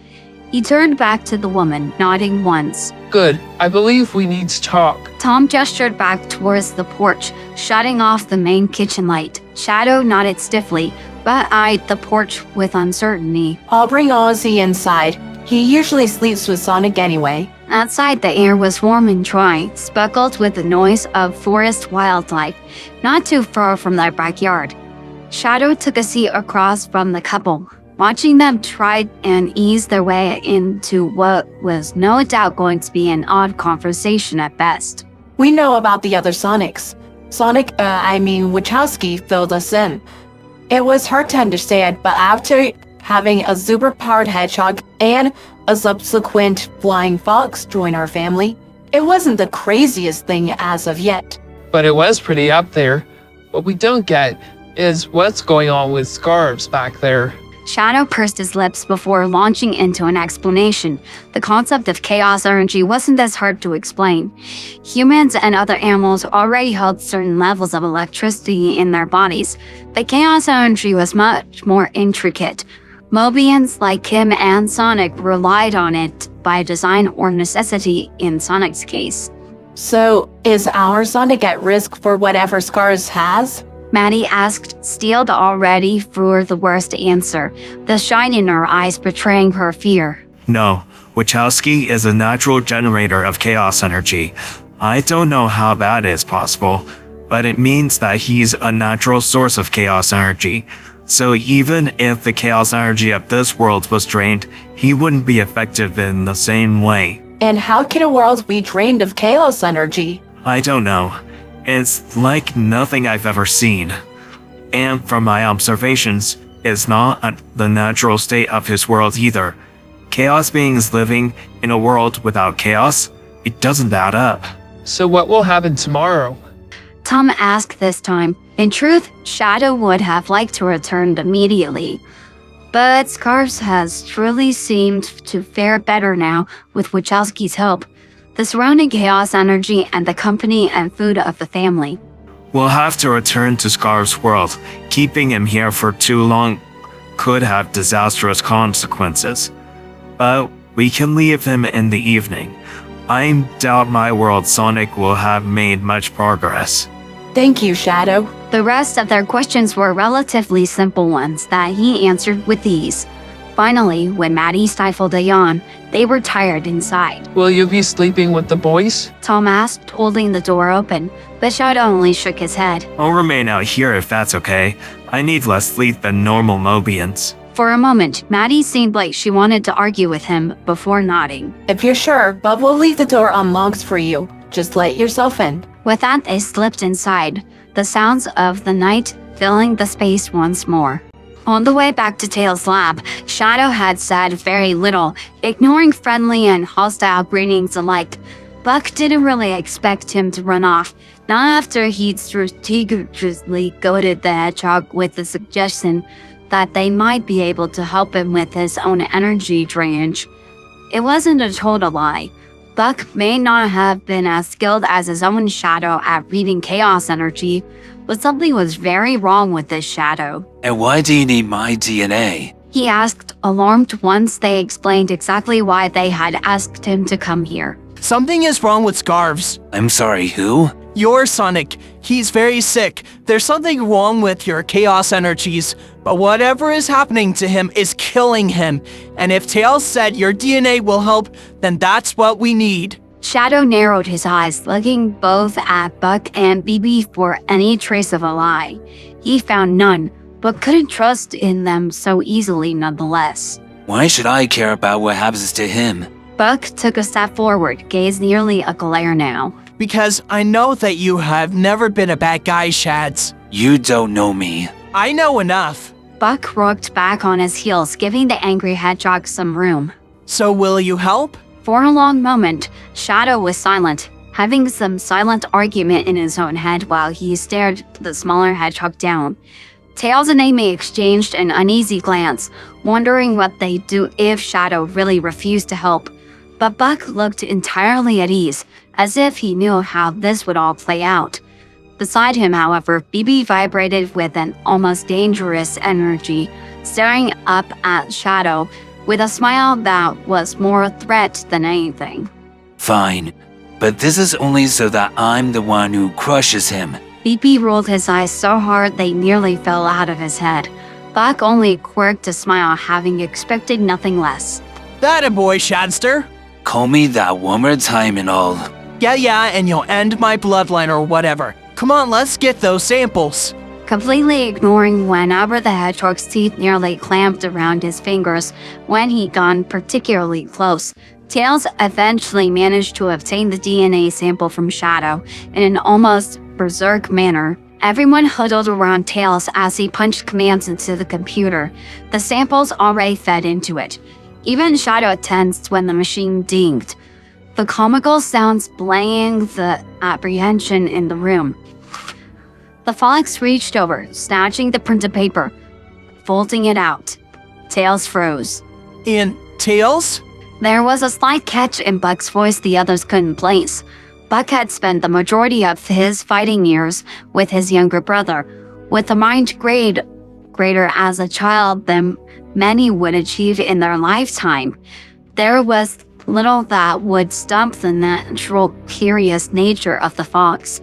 He turned back to the woman, nodding once. Good. I believe we need to talk. Tom gestured back towards the porch, shutting off the main kitchen light. Shadow nodded stiffly, but eyed the porch with uncertainty. I'll bring Ozzy inside. He usually sleeps with Sonic anyway. Outside, the air was warm and dry, speckled with the noise of forest wildlife, not too far from their backyard. Shadow took a seat across from the couple, watching them try and ease their way into what was no doubt going to be an odd conversation at best. We know about the other Sonics. Wachowski filled us in. It was hard to understand, but after having a super-powered hedgehog and a subsequent flying fox join our family, it wasn't the craziest thing as of yet. But it was pretty up there. What we don't get is what's going on with Scarves back there. Shadow pursed his lips before launching into an explanation. The concept of chaos energy wasn't as hard to explain. Humans and other animals already held certain levels of electricity in their bodies, but chaos energy was much more intricate. Mobians like him and Sonic relied on it by design or necessity in Sonic's case. So, is our Sonic at risk for whatever Scarves has? Maddie asked, steeled already for the worst answer, the shine in her eyes betraying her fear. No, Wachowski is a natural generator of chaos energy. I don't know how that is possible, but it means that he's a natural source of chaos energy. So even if the chaos energy of this world was drained, he wouldn't be effective in the same way. And how can a world be drained of chaos energy? I don't know. It's like nothing I've ever seen. And from my observations, it's not the natural state of his world either. Chaos beings living in a world without chaos, it doesn't add up. So what will happen tomorrow? Tom asked this time. In truth, Shadow would have liked to return immediately. But Scarves has truly seemed to fare better now with Wachowski's help, the surrounding chaos energy and the company and food of the family. We'll have to return to Scarves' world. Keeping him here for too long could have disastrous consequences. But we can leave him in the evening. I doubt my world Sonic will have made much progress. Thank you, Shadow. The rest of their questions were relatively simple ones that he answered with ease. Finally, when Maddie stifled a yawn, they were tired inside. Will you be sleeping with the boys? Tom asked, holding the door open, but Shadow only shook his head. I'll remain out here if that's okay. I need less sleep than normal Mobians. For a moment, Maddie seemed like she wanted to argue with him before nodding. If you're sure, Bob will leave the door unlocked for you. Just let yourself in. With that, they slipped inside, the sounds of the night filling the space once more. On the way back to Tails' lab, Shadow had said very little, ignoring friendly and hostile greetings alike. Buck didn't really expect him to run off, not after he'd strategically goaded the hedgehog with the suggestion that they might be able to help him with his own energy drainage. It wasn't a total lie. Buck may not have been as skilled as his own Shadow at reading chaos energy, but something was very wrong with this Shadow. And why do you need my DNA? He asked, alarmed once they explained exactly why they had asked him to come here. Something is wrong with Scarves. I'm sorry, who? Your Sonic. He's very sick. There's something wrong with your chaos energies, but whatever is happening to him is killing him. And if Tails said your DNA will help, then that's what we need. Shadow narrowed his eyes, looking both at Buck and BB for any trace of a lie. He found none, but couldn't trust in them so easily nonetheless. Why should I care about what happens to him? Buck took a step forward, gaze nearly a glare now. Because I know that you have never been a bad guy, Shads. You don't know me. I know enough. Buck rocked back on his heels, giving the angry hedgehog some room. So will you help? For a long moment, Shadow was silent, having some silent argument in his own head while he stared the smaller hedgehog down. Tails and Amy exchanged an uneasy glance, wondering what they'd do if Shadow really refused to help. But Buck looked entirely at ease, as if he knew how this would all play out. Beside him, however, BB vibrated with an almost dangerous energy, staring up at Shadow with a smile that was more a threat than anything. Fine, but this is only so that I'm the one who crushes him. BB rolled his eyes so hard they nearly fell out of his head. Buck only quirked a smile, having expected nothing less. That a boy, Shadster. Call me that one more time and all. Yeah, and you'll end my bloodline or whatever. Come on, let's get those samples. Completely ignoring whenever the hedgehog's teeth nearly clamped around his fingers when he'd gone particularly close, Tails eventually managed to obtain the DNA sample from Shadow in an almost berserk manner. Everyone huddled around Tails as he punched commands into the computer. The samples already fed into it. Even Shadow tensed when the machine dinged, the comical sounds blaying the apprehension in the room. The Fox reached over, snatching the printed paper, folding it out. Tails froze. In Tails? There was a slight catch in Buck's voice the others couldn't place. Buck had spent the majority of his fighting years with his younger brother, with a mind greater as a child than many would achieve in their lifetime. There was little that would stump the natural, curious nature of the Fox.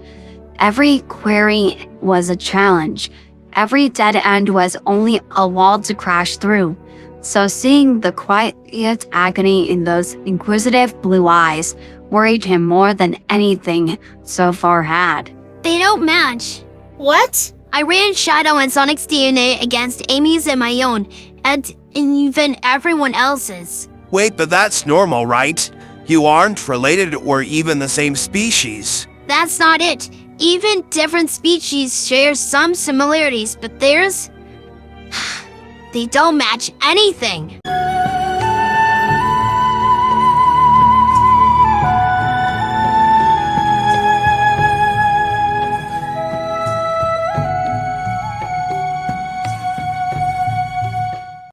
Every query was a challenge. Every dead end was only a wall to crash through. So seeing the quiet agony in those inquisitive blue eyes worried him more than anything so far had. They don't match. What? I ran Shadow and Sonic's DNA against Amy's and my own, and even everyone else's. Wait, but that's normal, right? You aren't related or even the same species. That's not it. Even different species share some similarities, but theirs... they don't match anything.